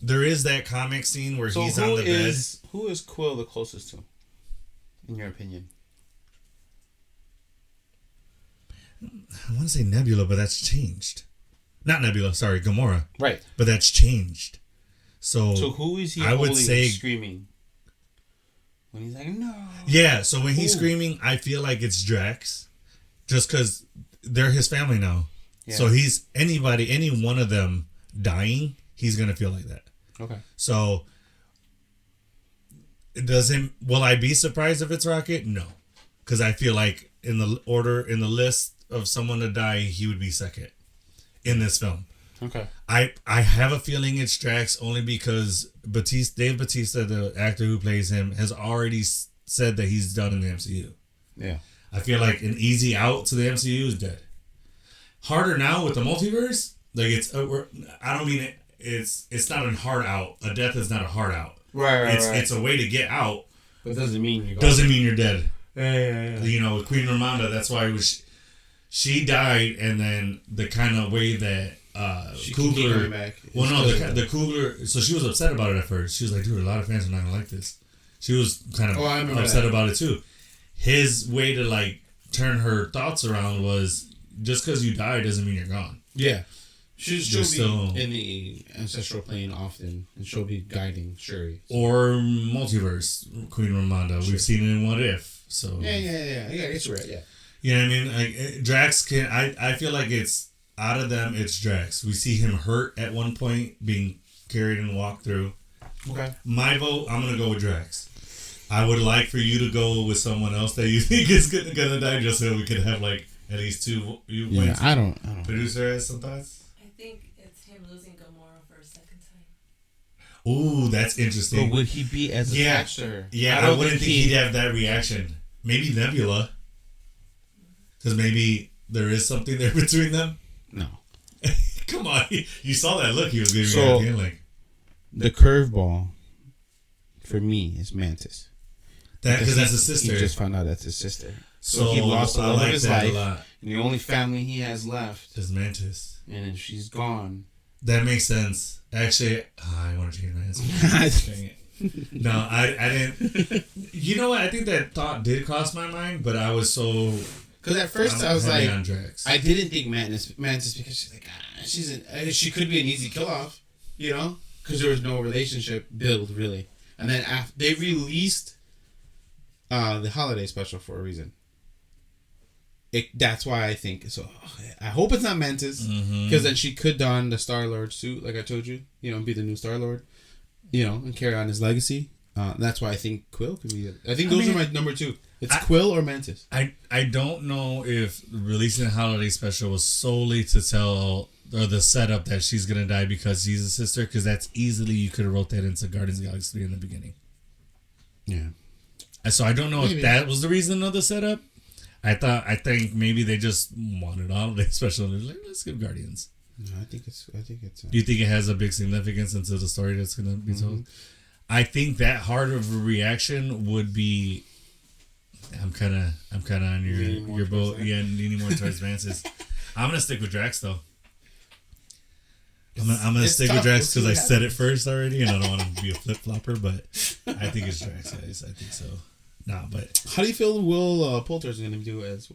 there is that comic scene where he's on the bed. Who is Quill the closest to, in your opinion? I want to say Nebula, but that's changed. Not Nebula, sorry, Gamora. Right. But that's changed. So who is he holding screaming? When he's like, no. Yeah, so when he's screaming, I feel like it's Drax. Just because they're his family now. Yeah. So any one of them dying, he's going to feel like that. Okay. So, will I be surprised if it's Rocket? No. Because I feel like in the list of someone to die, he would be second in this film. Okay. I have a feeling it's Drax only because Dave Bautista, the actor who plays him, has already said that he's done in the MCU. Yeah. I feel like an easy out to the MCU is dead. Harder now with the multiverse. Like I don't mean it. It's not a hard out. A death is not a hard out. Right. It's a way to get out, But doesn't mean you're doesn't mean you're dead. Yeah. You know, with Queen Ramonda, that's why she died, and then the kind of way that Coogler. Well, no, the Coogler. So she was upset about it at first. She was like, "Dude, a lot of fans are not gonna like this." She was kind of upset about it too. His way to like turn her thoughts around was just because you die doesn't mean you're gone. Yeah, she'll be in the ancestral plane often, and she'll be guiding Shuri. Or multiverse Queen Ramonda. Sure. We've seen it in What If. So yeah. It's right. Yeah. You know what I mean? Like Drax can. I feel like it's out of them. It's Drax. We see him hurt at one point, being carried and walked through. Okay. My vote. I'm gonna go with Drax. I would like for you to go with someone else that you think is gonna die, just so we could have like at least two. Yeah, I don't. Producer has some thoughts. I think it's him losing Gamora for a second time. Ooh, that's interesting. But would he be as attached to her? Yeah, I wouldn't think he'd have that reaction. Maybe Nebula. Because maybe there is something there between them. No. Come on. You saw that look he was giving me at the end. Like, the curveball for me is Mantis. Because that's his sister. He just found out that's his sister. So he lost the love of his life. A lot. And the only family he has left is Mantis. And if she's gone. That makes sense. Actually, I want to change my answer. Dang it. No, I didn't. You know what? I think that thought did cross my mind, but I was so... Because at first I was like, I didn't think Mantis because she's like, she could be an easy kill off, you know, because there was no relationship build really. And then after they released the holiday special for a reason. That's why I think so. I hope it's not Mantis because then she could don the Star-Lord suit, like I told you, be the new Star-Lord, and carry on his legacy. That's why I think Quill could be it. I think those are my number two. It's Quill or Mantis. I don't know if releasing a holiday special was solely to tell or the setup that she's gonna die because she's a sister, because that's easily you could have wrote that into Guardians of the Galaxy 3 in the beginning. Yeah. So I don't know if that was the reason of the setup. I think maybe they just wanted a holiday special and they're like, let's give Guardians. No, I think it's. Do you think it has a big significance into the story that's gonna be told? I think that hard of a reaction would be. I'm kind of on your boat. Yeah, leaning more towards Mantis. I'm gonna stick with Drax though. I'm gonna stick with Drax because I said it first already, and I don't want to be a flip flopper. But I think it's Drax, guys. I think so. Nah, but how do you feel Will Poulter is gonna do as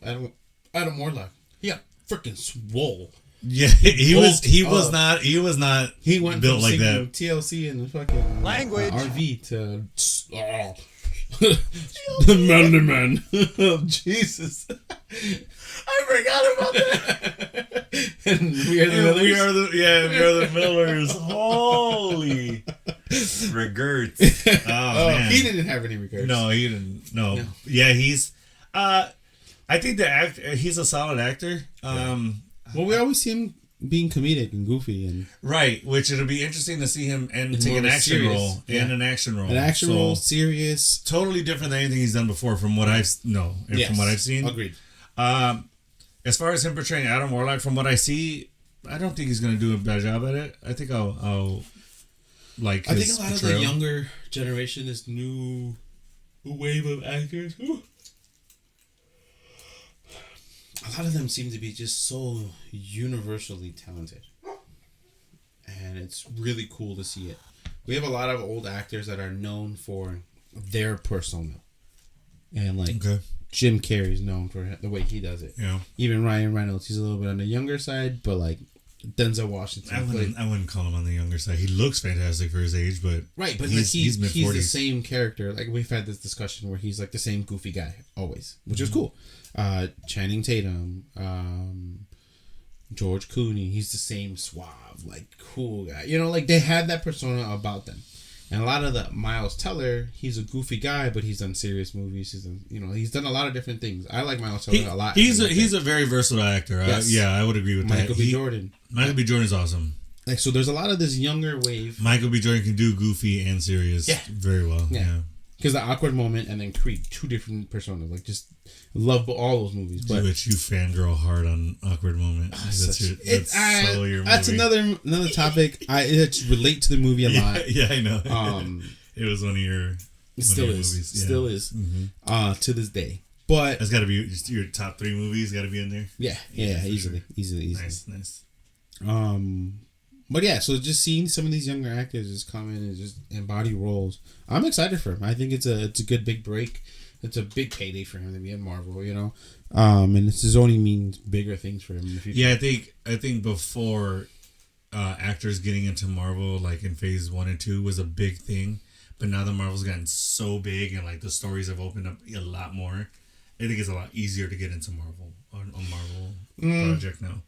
Adam Warlock? He got freaking swole. Yeah, he was not he went built like that. TLC and the fucking language RV to the Man. Oh, Jesus. I forgot about that. And we are the Millers. We are the Millers. Holy regrets. Oh, man. He didn't have any regrets. No, he didn't. No. Yeah, he's I think he's a solid actor. Well, we always see him being comedic and goofy and right, which it'll be interesting to see him and take an action role and an action role. An action role, serious, totally different than anything he's done before from what I've from what I've seen. Agreed. As far as him portraying Adam Warlock, from what I see, I don't think he's going to do a bad job at it. I think I'll like. I think a lot of the younger generation, this new wave of actors. A lot of them seem to be just so universally talented. And it's really cool to see it. We have a lot of old actors that are known for their persona. And like Jim Carrey's known for the way he does it. Yeah. Even Ryan Reynolds, he's a little bit on the younger side, but like Denzel Washington. I wouldn't call him on the younger side. He looks fantastic for his age, but right, but he's the same character. Like we've had this discussion where he's like the same goofy guy always, which is cool. Channing Tatum, George Clooney, he's the same suave, like cool guy. Like they had that persona about them. And a lot of the Miles Teller, he's a goofy guy, but he's done serious movies. He's done a lot of different things. I like Miles Teller a lot. He's a very versatile actor. Yes. I would agree with that. Michael B. Jordan. Michael B. Jordan's awesome. Like so, there's a lot of this younger wave. Michael B. Jordan can do goofy and serious very well. Yeah. Because the Awkward Moment and then Creed, two different personas. Like just love all those movies. But you fangirl hard on Awkward Moment. That's another topic. I relate to the movie a lot. Yeah, I know. It was one of your It still is. Movies. Yeah. Still is. Mm-hmm. To this day. But that's got to be your top 3 movies. Got to be in there. Yeah, easily. Nice. But yeah, so just seeing some of these younger actors just come in and just embody roles, I'm excited for him. I think it's a good big break. It's a big payday for him to be in Marvel, you know. And this is only means bigger things for him in the future. Yeah, I think before actors getting into Marvel, like in phase 1 and 2, was a big thing. But now that Marvel's gotten so big and like the stories have opened up a lot more, I think it's a lot easier to get into Marvel on Marvel project now.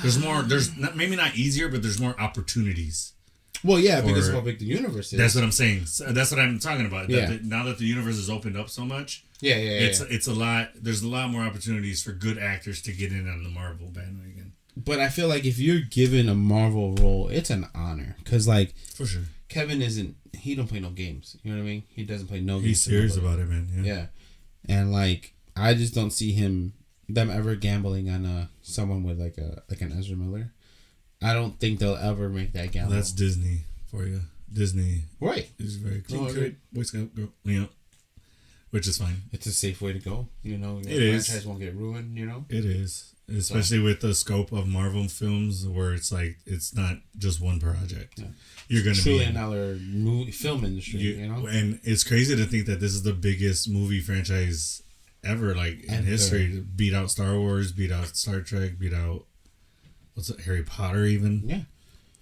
There's more. There's not, maybe not easier, but there's more opportunities. Well, yeah, because of how big the universe is. That's what I'm saying. That's what I'm talking about. Yeah. Now that the universe has opened up so much, it's a lot. There's a lot more opportunities for good actors to get in on the Marvel bandwagon. But I feel like if you're given a Marvel role, it's an honor because, like, for sure, Kevin isn't. He don't play no games. You know what I mean? He doesn't play no games. He's serious about it, man. Yeah, and like I just don't see them ever gambling on someone with like an Ezra Miller. I don't think they'll ever make that gamble. That's Disney for you. Disney, right? Is very clean. Boy Scout girl, you know, which is fine. It's a safe way to go. You know, the franchise won't get ruined. You know, it is, especially with the scope of Marvel films, where it's like it's not just one project. Yeah. You're going to be $1 trillion film industry. You know, and it's crazy to think that this is the biggest movie franchise ever, like in history. Beat out Star Wars, beat out Star Trek, beat out Harry Potter, even. Yeah,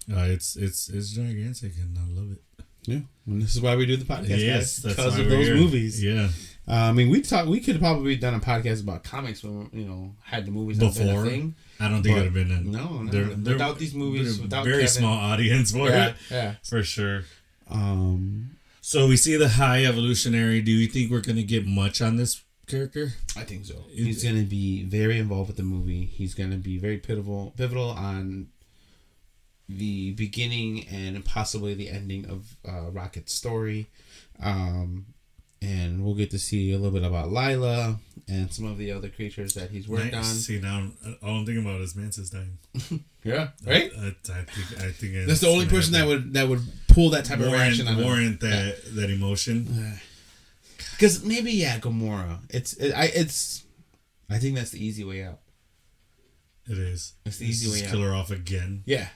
it's gigantic, and I love it. Yeah, and this is why we do the podcast. Yes, guys, because of those movies. Yeah, I mean, we could have probably done a podcast about comics when had the movies not been a thing. I don't think it would have been. No. Without these movies, without very Kevin, small audience for it. Yeah, for sure. So we see the High Evolutionary. Do you think we're gonna get much on this character? I think so. He's gonna be very involved with the movie. He's gonna be very pivotal on the beginning and possibly the ending of Rocket's story. And we'll get to see a little bit about Lila and some of the other creatures that he's worked on. See, now all I'm thinking about is Mantis dying. Yeah, right. I think that's the only person that would pull that type of reaction on warrant that emotion. Because maybe Gamora. I think that's the easy way out. It is. It's the easy way out. Kill her off again. Yeah.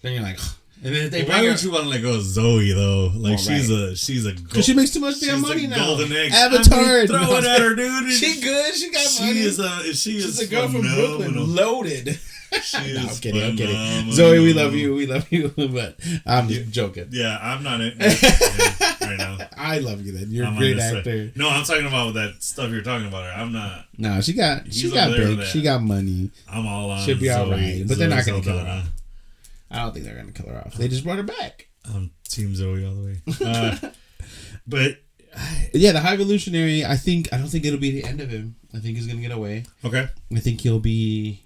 Then you're like. And then why would you want to let go of Zoe though? Like she's a because she makes too much damn money now. Golden egg. Avatar, throw it at her, dude. She good. She got money. She's a girl from Brooklyn, loaded. I'm kidding. Zoe, we love you, but I'm just joking. Yeah, I'm not it right now. I love you. Then you're a great actor. No, I'm talking about that stuff you're talking about. I'm not. No, she got big. She got money. I'm all on. She'll be all right, but they're not gonna kill her off. I don't think they're gonna kill her off. They just brought her back. I'm Team Zoe all the way. But yeah, the High Evolutionary. I don't think it'll be the end of him. I think he's gonna get away. Okay. I think he'll be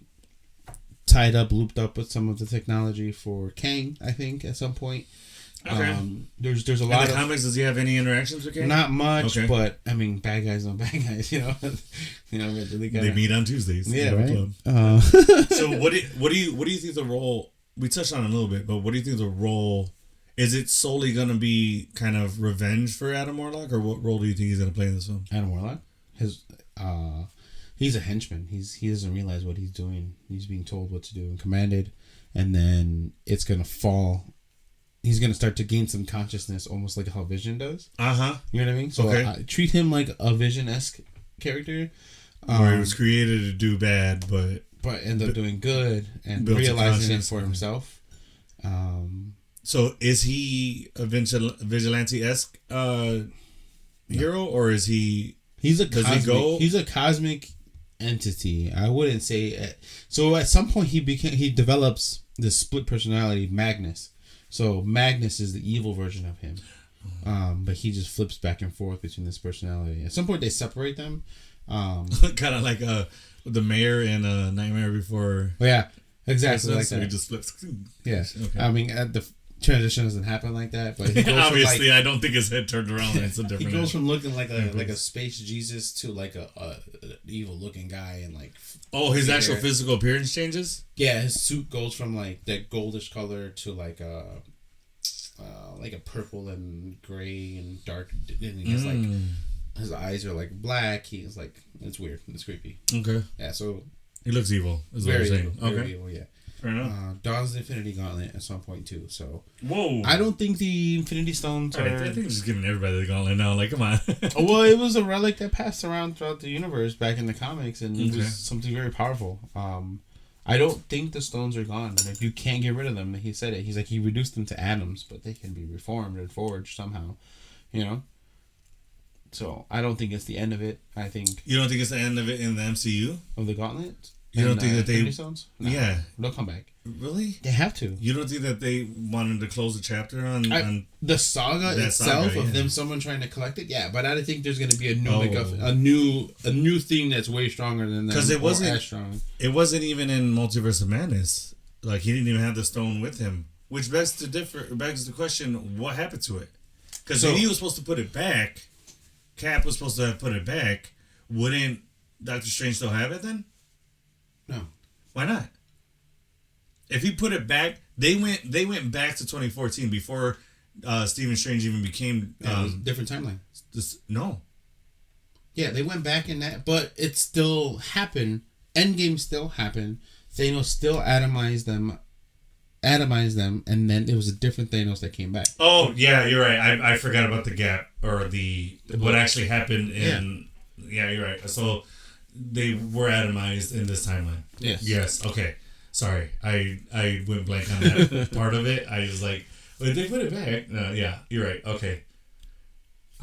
tied up, looped up with some of the technology for Kang. I think at some point. Okay. There's a lot of comics. Does he have any interactions with Kang? Not much, but I mean, bad guys on bad guys. You know, they meet on Tuesdays. Yeah, right. So what do you think the role? We touched on it a little bit, but what do you think the role? Is it solely going to be kind of revenge for Adam Warlock, or what role do you think he's going to play in this film? Adam Warlock, he's a henchman. He doesn't realize what he's doing. He's being told what to do and commanded, and then it's going to fall. He's going to start to gain some consciousness, almost like how Vision does. You know what I mean? So I treat him like a Vision-esque character. Where he was created to do bad, but end up doing good and realizing it for himself. So is he a vigilante-esque hero, or is he? He's a cosmic entity. I wouldn't say. So at some point he develops this split personality, Magnus. So Magnus is the evil version of him, but he just flips back and forth between this personality. At some point they separate them. Kind of like the mayor in Nightmare Before. Yeah, exactly like that. He just flips. Yeah, okay. I mean, the transition doesn't happen like that, but he goes obviously, I don't think his head turned around. And it's a different. He goes from looking like a space Jesus to like a evil looking guy and like. Oh, his actual physical appearance changes. Yeah, his suit goes from like that goldish color to like like a purple and gray and dark, and he has like his eyes are like black. He's like, it's weird. It's creepy. Okay. Yeah. So he looks evil. Is very what you're saying. evil, Okay. very evil. Yeah. Fair enough. Dawns the Infinity Gauntlet at some point too. So whoa. I don't think the Infinity Stones are. I think I'm just giving everybody the gauntlet now. Like, come on. Well, it was a relic that passed around throughout the universe back in the comics, and it Okay. was something very powerful. I don't think the stones are gone. Like, you can't get rid of them. He said it. He's like, he reduced them to atoms, but they can be reformed and forged somehow. You know. So I don't think it's the end of it. I think You don't think it's the end of it in the MCU? of the Gauntlet. You don't think that they? Infinity Stones? No, Yeah. they'll come back. Really? They have to. You don't think that they wanted to close the chapter on The saga That itself saga, of yeah. them someone trying to collect it, yeah, but I don't think there's going to be a new Oh. MacGuffin, a new thing that's way stronger than them. 'Cause it or wasn't- as strong. It wasn't even in Multiverse of Madness. Like, he didn't even have the stone with him, which begs the question: what happened to it? Because So- he was supposed to put it back. Cap was supposed to have put it back. Wouldn't Doctor Strange still have it then? No. Why not? If he put it back, they went back to 2014 before Stephen Strange even became Yeah, it was a different timeline. no. Yeah, they went back in that, but it still happened. Endgame still happened. Thanos still atomized them, and then it was a different Thanos that came back. Oh yeah, you're right. I forgot about the gap or what actually happened in. Yeah, you're right. So they were atomized in this timeline. Yes. Yes. Okay. Sorry, I went blank on that part of it. I was like, "Wait, they put it back?" No, yeah, you're right. Okay.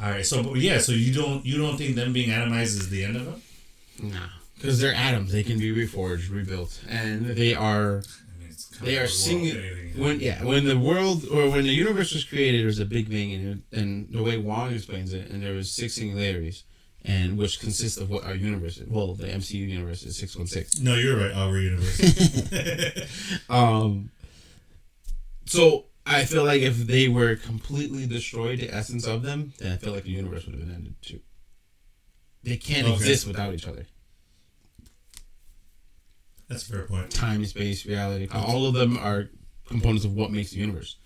All right. So so you don't think them being atomized is the end of it? Nah, because they're atoms. They can be reforged, rebuilt, and they are. I mean, it's kind They of are the world, singing anything. when the world or when the universe was created, there was a big bang, and the way Wong explains it, and there was 6 singularities, and which consists of what our universe is. Well, the MCU universe is 616. No, you're right. Our universe. So I feel like if they were completely destroyed, the essence of them, then I feel like the universe would have been ended too. They can't Okay. exist without each other. That's a fair point. Time, space, reality, all of them are components of what makes the universe.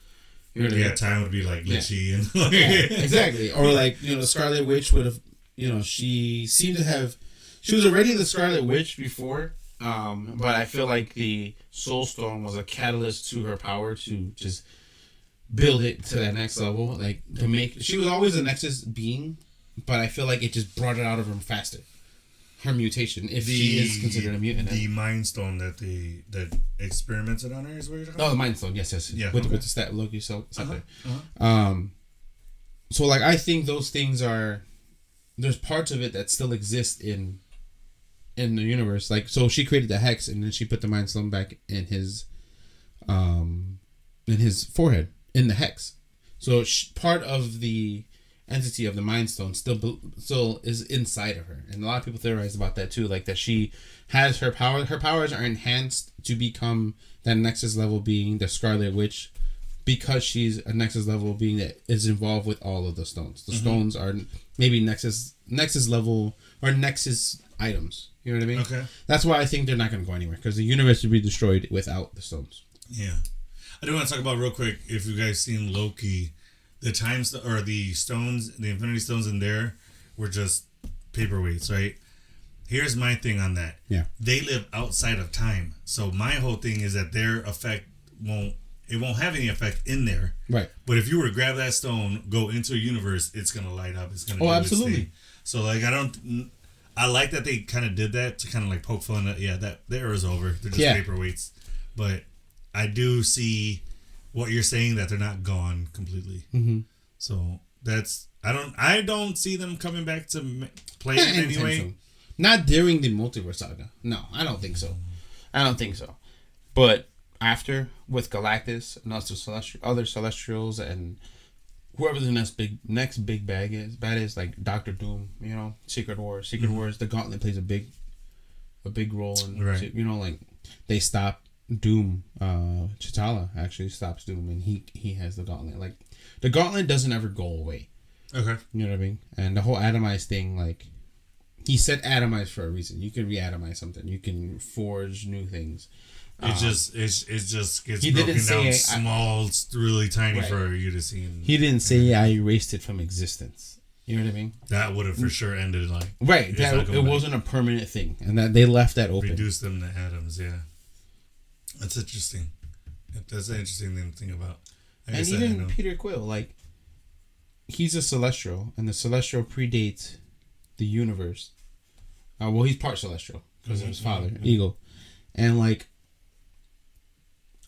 You know what I mean? Yeah, time would be like glitchy and Yeah, exactly. Or like, the Scarlet Witch would have, she seemed to have, she was already the Scarlet Witch before, but I feel like the Soul Stone was a catalyst to her power to just build it to that next level. Like, to make, she was always a Nexus being, but I feel like it just brought it out of her faster. Her mutation, if she is considered a mutant. The Mind Stone that experimented on her is what you're talking Oh, about? the Mind Stone, yes. Yeah, With okay. the stat Loki stuff there. Uh-huh. So like I think those things are, there's parts of it that still exist in the universe. Like, so she created the Hex and then she put the Mind Stone back in his forehead in the Hex. So part of the entity of the Mind Stone still is inside of her, and a lot of people theorize about that too, like that she has her power. Her powers are enhanced to become that Nexus level being, the Scarlet Witch, because she's a Nexus level being that is involved with all of the stones. The stones are maybe Nexus level or Nexus items. You know what I mean? Okay. That's why I think they're not going to go anywhere, because the universe would be destroyed without the stones. Yeah. I do want to talk about real quick, if you guys seen Loki, the stones, the Infinity Stones in there were just paperweights, right? Here's my thing on that. Yeah. They live outside of time. So my whole thing is that their effect won't have any effect in there. Right. But if you were to grab that stone, go into a universe, it's gonna light up. It's gonna do absolutely. its thing. So like I like that they kind of did that to kind of like poke fun at that the era's over. They're just paperweights. But I do see what you're saying, that they're not gone completely. Mm-hmm. So I don't see them coming back to play it anyway. Not during the multiverse saga. No, I don't think so. But after, with Galactus and other Celestials and whoever the next big bad is, like Doctor Doom, Secret Wars. The Gauntlet plays a big role in, right. Like they stop Doom. Chitala actually stops Doom, and he has the Gauntlet. Like, the Gauntlet doesn't ever go away. Okay. You know what I mean? And the whole atomized thing, like, he said atomize for a reason. You can reatomize something. You can forge new things. It just gets broken down small, really tiny for you to see. He didn't say I erased it from existence. You know what I mean? That would have for sure ended like right. That it wasn't a permanent thing, and that they left that open. Reduce them to atoms. Yeah, that's interesting. That's an interesting thing to think about. And even Peter Quill, like, he's a Celestial, and the Celestial predates the universe. Well, he's part Celestial because of his father, Eagle, and like.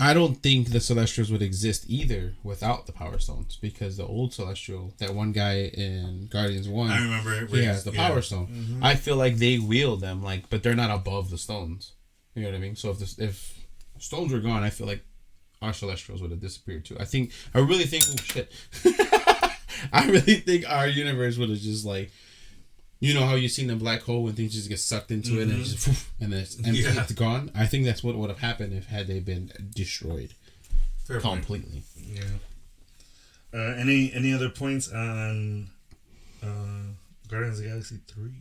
I don't think the Celestials would exist either without the Power Stones, because the old Celestial, that one guy in Guardians 1, I remember he has the Power Stone. Mm-hmm. I feel like they wield them, like, but they're not above the stones. You know what I mean? So if stones were gone, I feel like our Celestials would have disappeared too. I really think our universe would have just like, you know how you've seen the black hole when things just get sucked into it and it just and then it's gone. I think that's what would have happened had they been destroyed completely. Yeah. Any other points on Guardians of the Galaxy 3?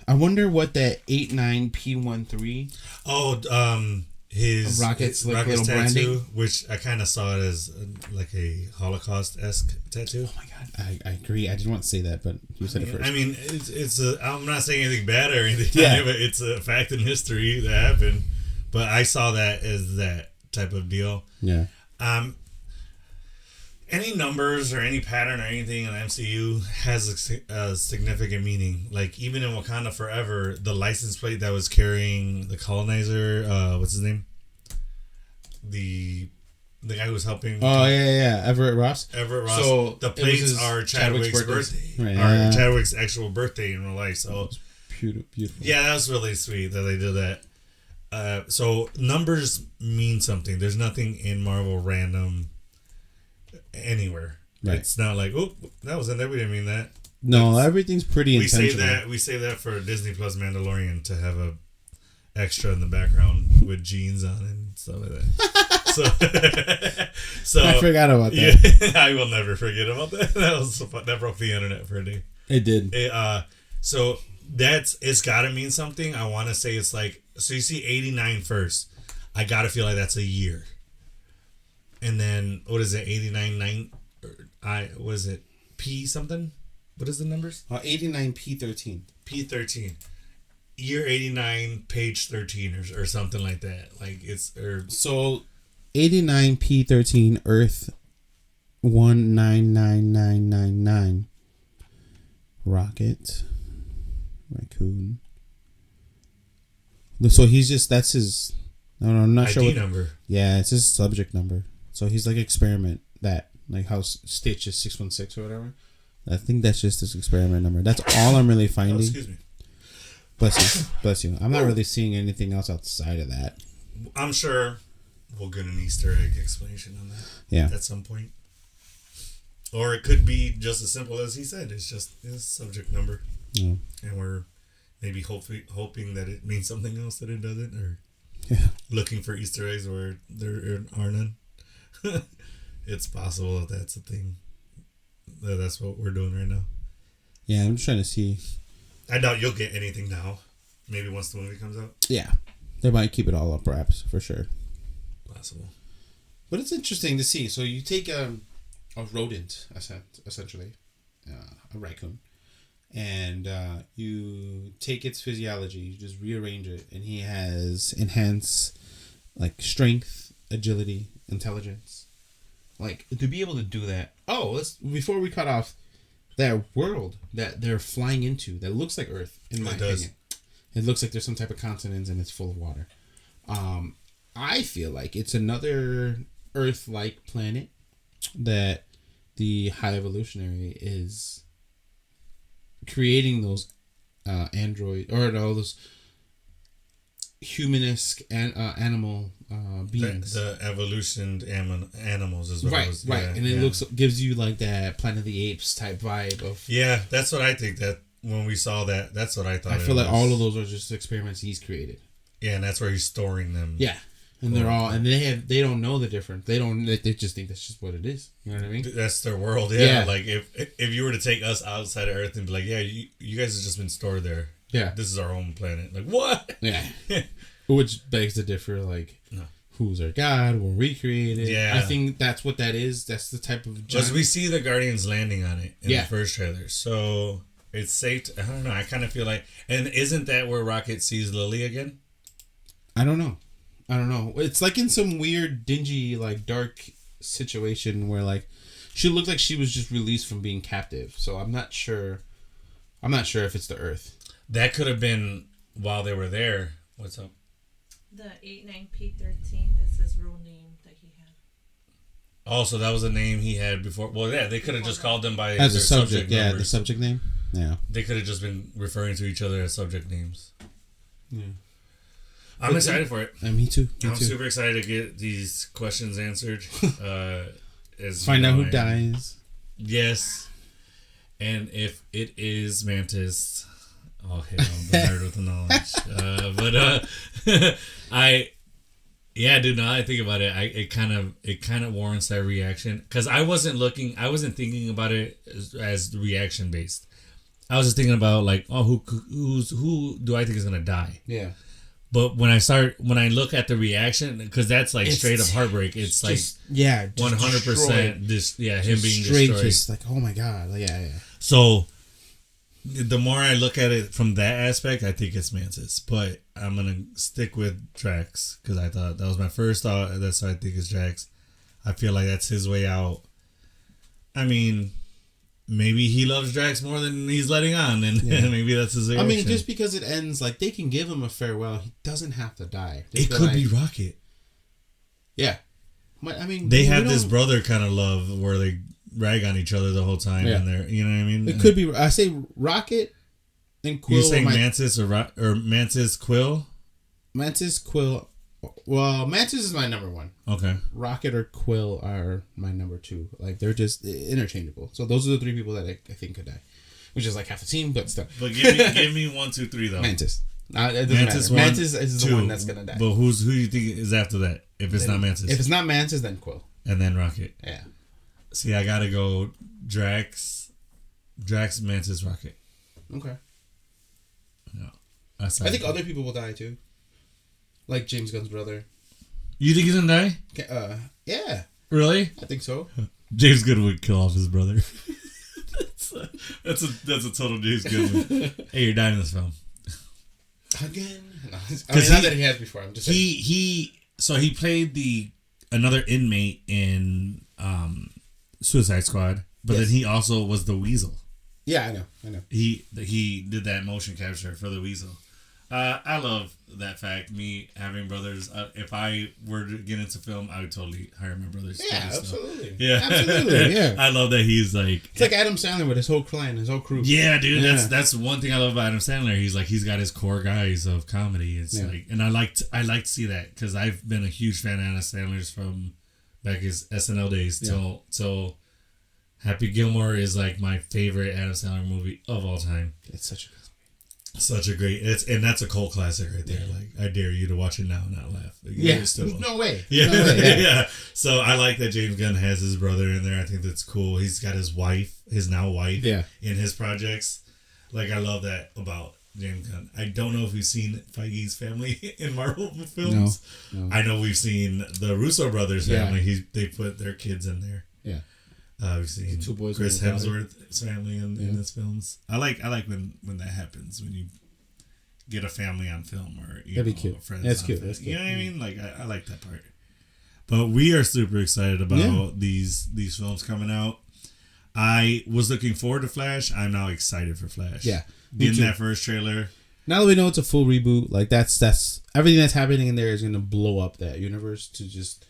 I wonder what that 89P13. His Rocket's tattoo, branding, which I kind of saw it as like a Holocaust-esque tattoo. Oh my god, I agree. I didn't want to say that, but you said it first. I mean, I'm not saying anything bad or anything. Yeah, but it's a fact in history that happened. But I saw that as that type of deal. Yeah. Any numbers or any pattern or anything in the MCU has a significant meaning. Like, even in Wakanda Forever, the license plate that was carrying the colonizer, what's his name? The guy who was helping. Oh, yeah. Everett Ross. So the plates are Chadwick's birthday. Right. Or Chadwick's actual birthday in real life. So beautiful. Yeah, that was really sweet that they did that. So numbers mean something. There's nothing in Marvel random anywhere. Right. It's not like, oh, that was in there. We didn't mean that. No, everything's pretty intentional. We say that for Disney Plus Mandalorian to have a extra in the background with jeans on and stuff like that. So I forgot about that. Yeah, I will never forget about that. That broke the internet for a day. It did. So it's got to mean something. I want to say it's like, so you see 89 first. I got to feel like that's a year. And then, what is it, 89, what is it, P something? What is the numbers? 89P13. P13. Year 89, page 13 or something like that. Like, So, 89P13, Earth 199999. Rocket. Raccoon. So, that's his... No, I'm not sure. ID number. Yeah, it's his subject number. So he's like experiment that, like how Stitch is 616 or whatever. I think that's just his experiment number. That's all I'm really finding. Oh, excuse me. Bless you. I'm not really seeing anything else outside of that. I'm sure we'll get an Easter egg explanation on that. Yeah. At some point. Or it could be just as simple as he said. It's just his subject number. Yeah. And we're maybe hoping that it means something else that it doesn't, or looking for Easter eggs where there are none. It's possible that that's a thing. That's what we're doing right now. Yeah, I'm just trying to see. I doubt you'll get anything now. Maybe once the movie comes out. Yeah, they might keep it all up wraps for sure. Possible. But it's interesting to see. So you take a rodent, essentially, a raccoon, and you take its physiology, you just rearrange it, and he has enhanced like strength, agility, intelligence. Like, to be able to do that. Before we cut off, that world that they're flying into that looks like Earth, in my opinion. It looks like there's some type of continents and it's full of water. I feel like it's another Earth-like planet that the High Evolutionary is creating those android or those humanesque and animal beings. The evolutioned animals as well. Right. Yeah, and it gives you like that Planet of the Apes type vibe of. Yeah, that's what I think. That when we saw that, that's what I thought. I feel like all of those are just experiments he's created. Yeah, and that's where he's storing them. Yeah, And they're all, and they don't know the difference. They just think that's just what it is. You know what I mean? That's their world. Yeah. Like if you were to take us outside of Earth and be like, yeah, you guys have just been stored there. Yeah. This is our own planet. Like, what? Yeah. Which begs to differ, like, who's our god? Were we created? Yeah. I think that's what that is. That's the type of... Because we see the Guardians landing on it in the first trailer. So it's safe to, I don't know. I kind of feel like... And isn't that where Rocket sees Lily again? I don't know. It's like in some weird, dingy, like, dark situation where, like, she looked like she was just released from being captive. So I'm not sure if it's the Earth. That could have been while they were there. What's up? The 89P13 is his real name that he had. Oh, so that was a name he had before. Well, yeah, they could have just called them by as a subject. Yeah, the subject name. Yeah. They could have just been referring to each other as subject names. Yeah. I'm excited for it. Me too. I'm super excited to get these questions answered. Find out who dies. Yes. And if it is Mantis, I'll hit on the nerd with the knowledge. Dude, now I think about it, it kind of warrants that reaction. Because I wasn't thinking about it as reaction based. I was just thinking about like, oh, who do I think is gonna die? Yeah. But when I look at the reaction, because that's like straight up heartbreak. It's like 100% just him being destroyed. Just like, oh my god, yeah. So the more I look at it from that aspect, I think it's Mantis. But I'm gonna stick with Drax because I thought that was my first thought. That's why I think it's Drax. I feel like that's his way out. I mean, maybe he loves Drax more than he's letting on, and maybe that's his reaction. I mean, just because it ends, like, they can give him a farewell. He doesn't have to die. It could be Rocket. Yeah. I mean... They have this brother kind of love where they rag on each other the whole time, and they're, you know what I mean? It could be... I say Rocket and Quill... You're saying Mantis or Mantis, Quill? Mantis, Quill... Well, Mantis is my number one. Okay. Rocket or Quill are my number two. Like, they're just interchangeable. So those are the three people that I think could die. Which is like half the team, but still. But give me 1, 2, 3 though. Mantis. Mantis is the one that's gonna die. But who do you think is after that? If it's not Mantis. If it's not Mantis, then Quill. And then Rocket. Yeah. See, I gotta go Drax, Mantis, Rocket. Okay. No. I think other people will die too. Like James Gunn's brother. You think he's gonna die? Yeah. Really? I think so. James Gunn would kill off his brother. that's a total James Gunn. Hey, you're dying in this film. Again? No, not that he has before. I'm just saying. So he played another inmate in Suicide Squad, but then he also was the Weasel. Yeah, I know. He did that motion capture for the Weasel. I love that fact. Me having brothers. If I were to get into film, I would totally hire my brothers. Yeah, absolutely. Yeah, absolutely. Yeah. I love that he's like. It's like Adam Sandler with his whole clan, his whole crew. Yeah, dude. Yeah. That's one thing I love about Adam Sandler. He's got his core guys of comedy. It's like, and I like to see that because I've been a huge fan of Adam Sandler's from back his SNL days till Happy Gilmore is like my favorite Adam Sandler movie of all time. It's such a great, and that's a cult classic right there. Like, I dare you to watch it now and not laugh. Like, no way. Yeah. No way, yeah. So I like that James Gunn has his brother in there. I think that's cool. He's got his now wife, in his projects. Like, I love that about James Gunn. I don't know if we've seen Feige's family in Marvel films. No. I know we've seen the Russo brothers family. They put their kids in there. Yeah. We've seen two boys, Chris Hemsworth's family in his films. I like when that happens, when you get a family on film or that'd be cute. Friends. That's cute. That's you know what I mean? Like I like that part. But we are super excited about these films coming out. I was looking forward to Flash. I'm now excited for Flash. Yeah, getting that first trailer. Now that we know it's a full reboot, like that's everything that's happening in there is going to blow up that universe to just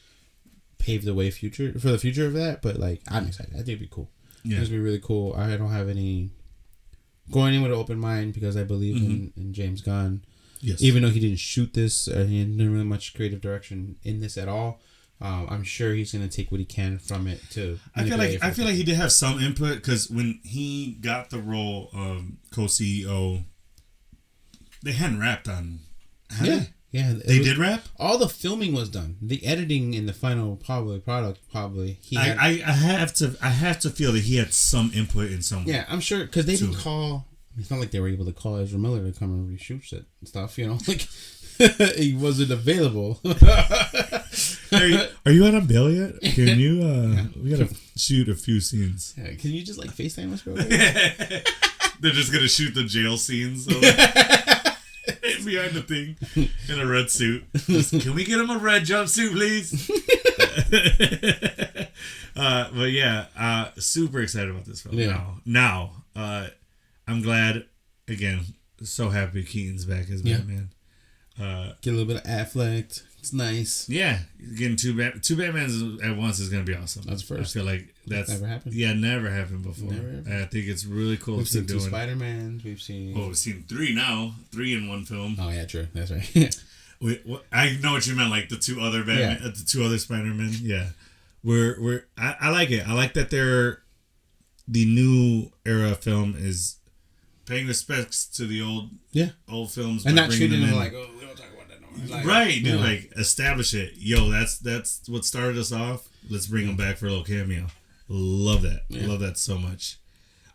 pave the way for the future of that. But like, I'm excited. I think it'd be cool. Yeah, it's gonna be really cool. I don't have any going in with an open mind because I believe in James Gunn. Yes. Even though he didn't shoot this, he didn't really much creative direction in this at all. I'm sure he's gonna take what he can from it to. I feel like he did have some input because when he got the role of co-CEO, they hadn't wrapped on. Yeah, they did rap. All the filming was done. The editing in the final product. I have to feel that he had some input in some. Yeah, I'm sure because they didn't call. It's not like they were able to call Ezra Miller to come and reshoot it and stuff. You know, like he wasn't available. Are you out on bail yet? Can you? We gotta shoot a few scenes. Yeah, can you just like FaceTime us, bro? They're just gonna shoot the jail scenes behind the thing in a red suit. Can we get him a red jumpsuit, please? But yeah, super excited about this film. Yeah. Now, I'm glad. Again, so happy Keaton's back as Batman. Get a little bit of Affleck. It's nice. Yeah, getting two Batmans at once is gonna be awesome. That's first. I feel like that's never happened. Yeah, never happened before. Never happened. And I think it's really cool. We've seen doing. two Spider-Mans. We've seen 3 now. 3 in one film. Oh yeah, true. That's right. I know what you meant. Like the two other Batman, the two other Spider-Men. Yeah, I like it. I like that the new era film is paying respects to the old films and not treating them like, oh, we don't talk about that no more. Like, right, dude. Like establish it. Yo, that's what started us off. Let's bring them back for a little cameo. Love that. Love that so much.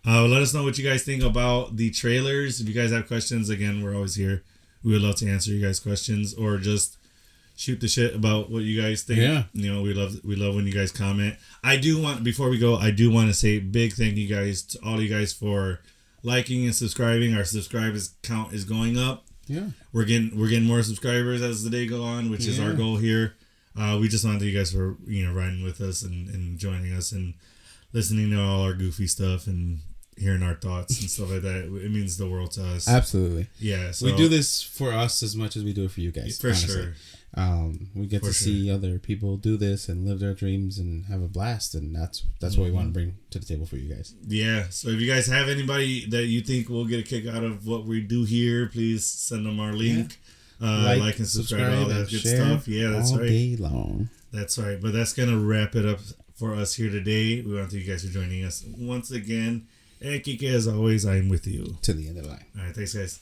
Let us know what you guys think about the trailers. If you guys have questions, again, we're always here. We would love to answer you guys' questions or just shoot the shit about what you guys think. Yeah. You know, we love when you guys comment. Before we go, I do want to say big thank you guys to all you guys for liking and subscribing. Our subscribers count is going up. Yeah. We're getting more subscribers as the day go on, which is our goal here. We just want to thank you guys for, riding with us and joining us and listening to all our goofy stuff and hearing our thoughts and stuff like that. It means the world to us. Absolutely. Yeah. So, we do this for us as much as we do it for you guys. For honestly. Sure. We get to see other people do this and live their dreams and have a blast, and that's what we want to bring to the table for you guys. Yeah. So if you guys have anybody that you think will get a kick out of what we do here, please send them our link. Yeah. Like and subscribe, all that good stuff. Yeah, that's right. All day long. That's right. But that's gonna wrap it up for us here today. We want to thank you guys for joining us once again. And Kike, as always, I'm with you to the end of the line. All right, thanks, guys.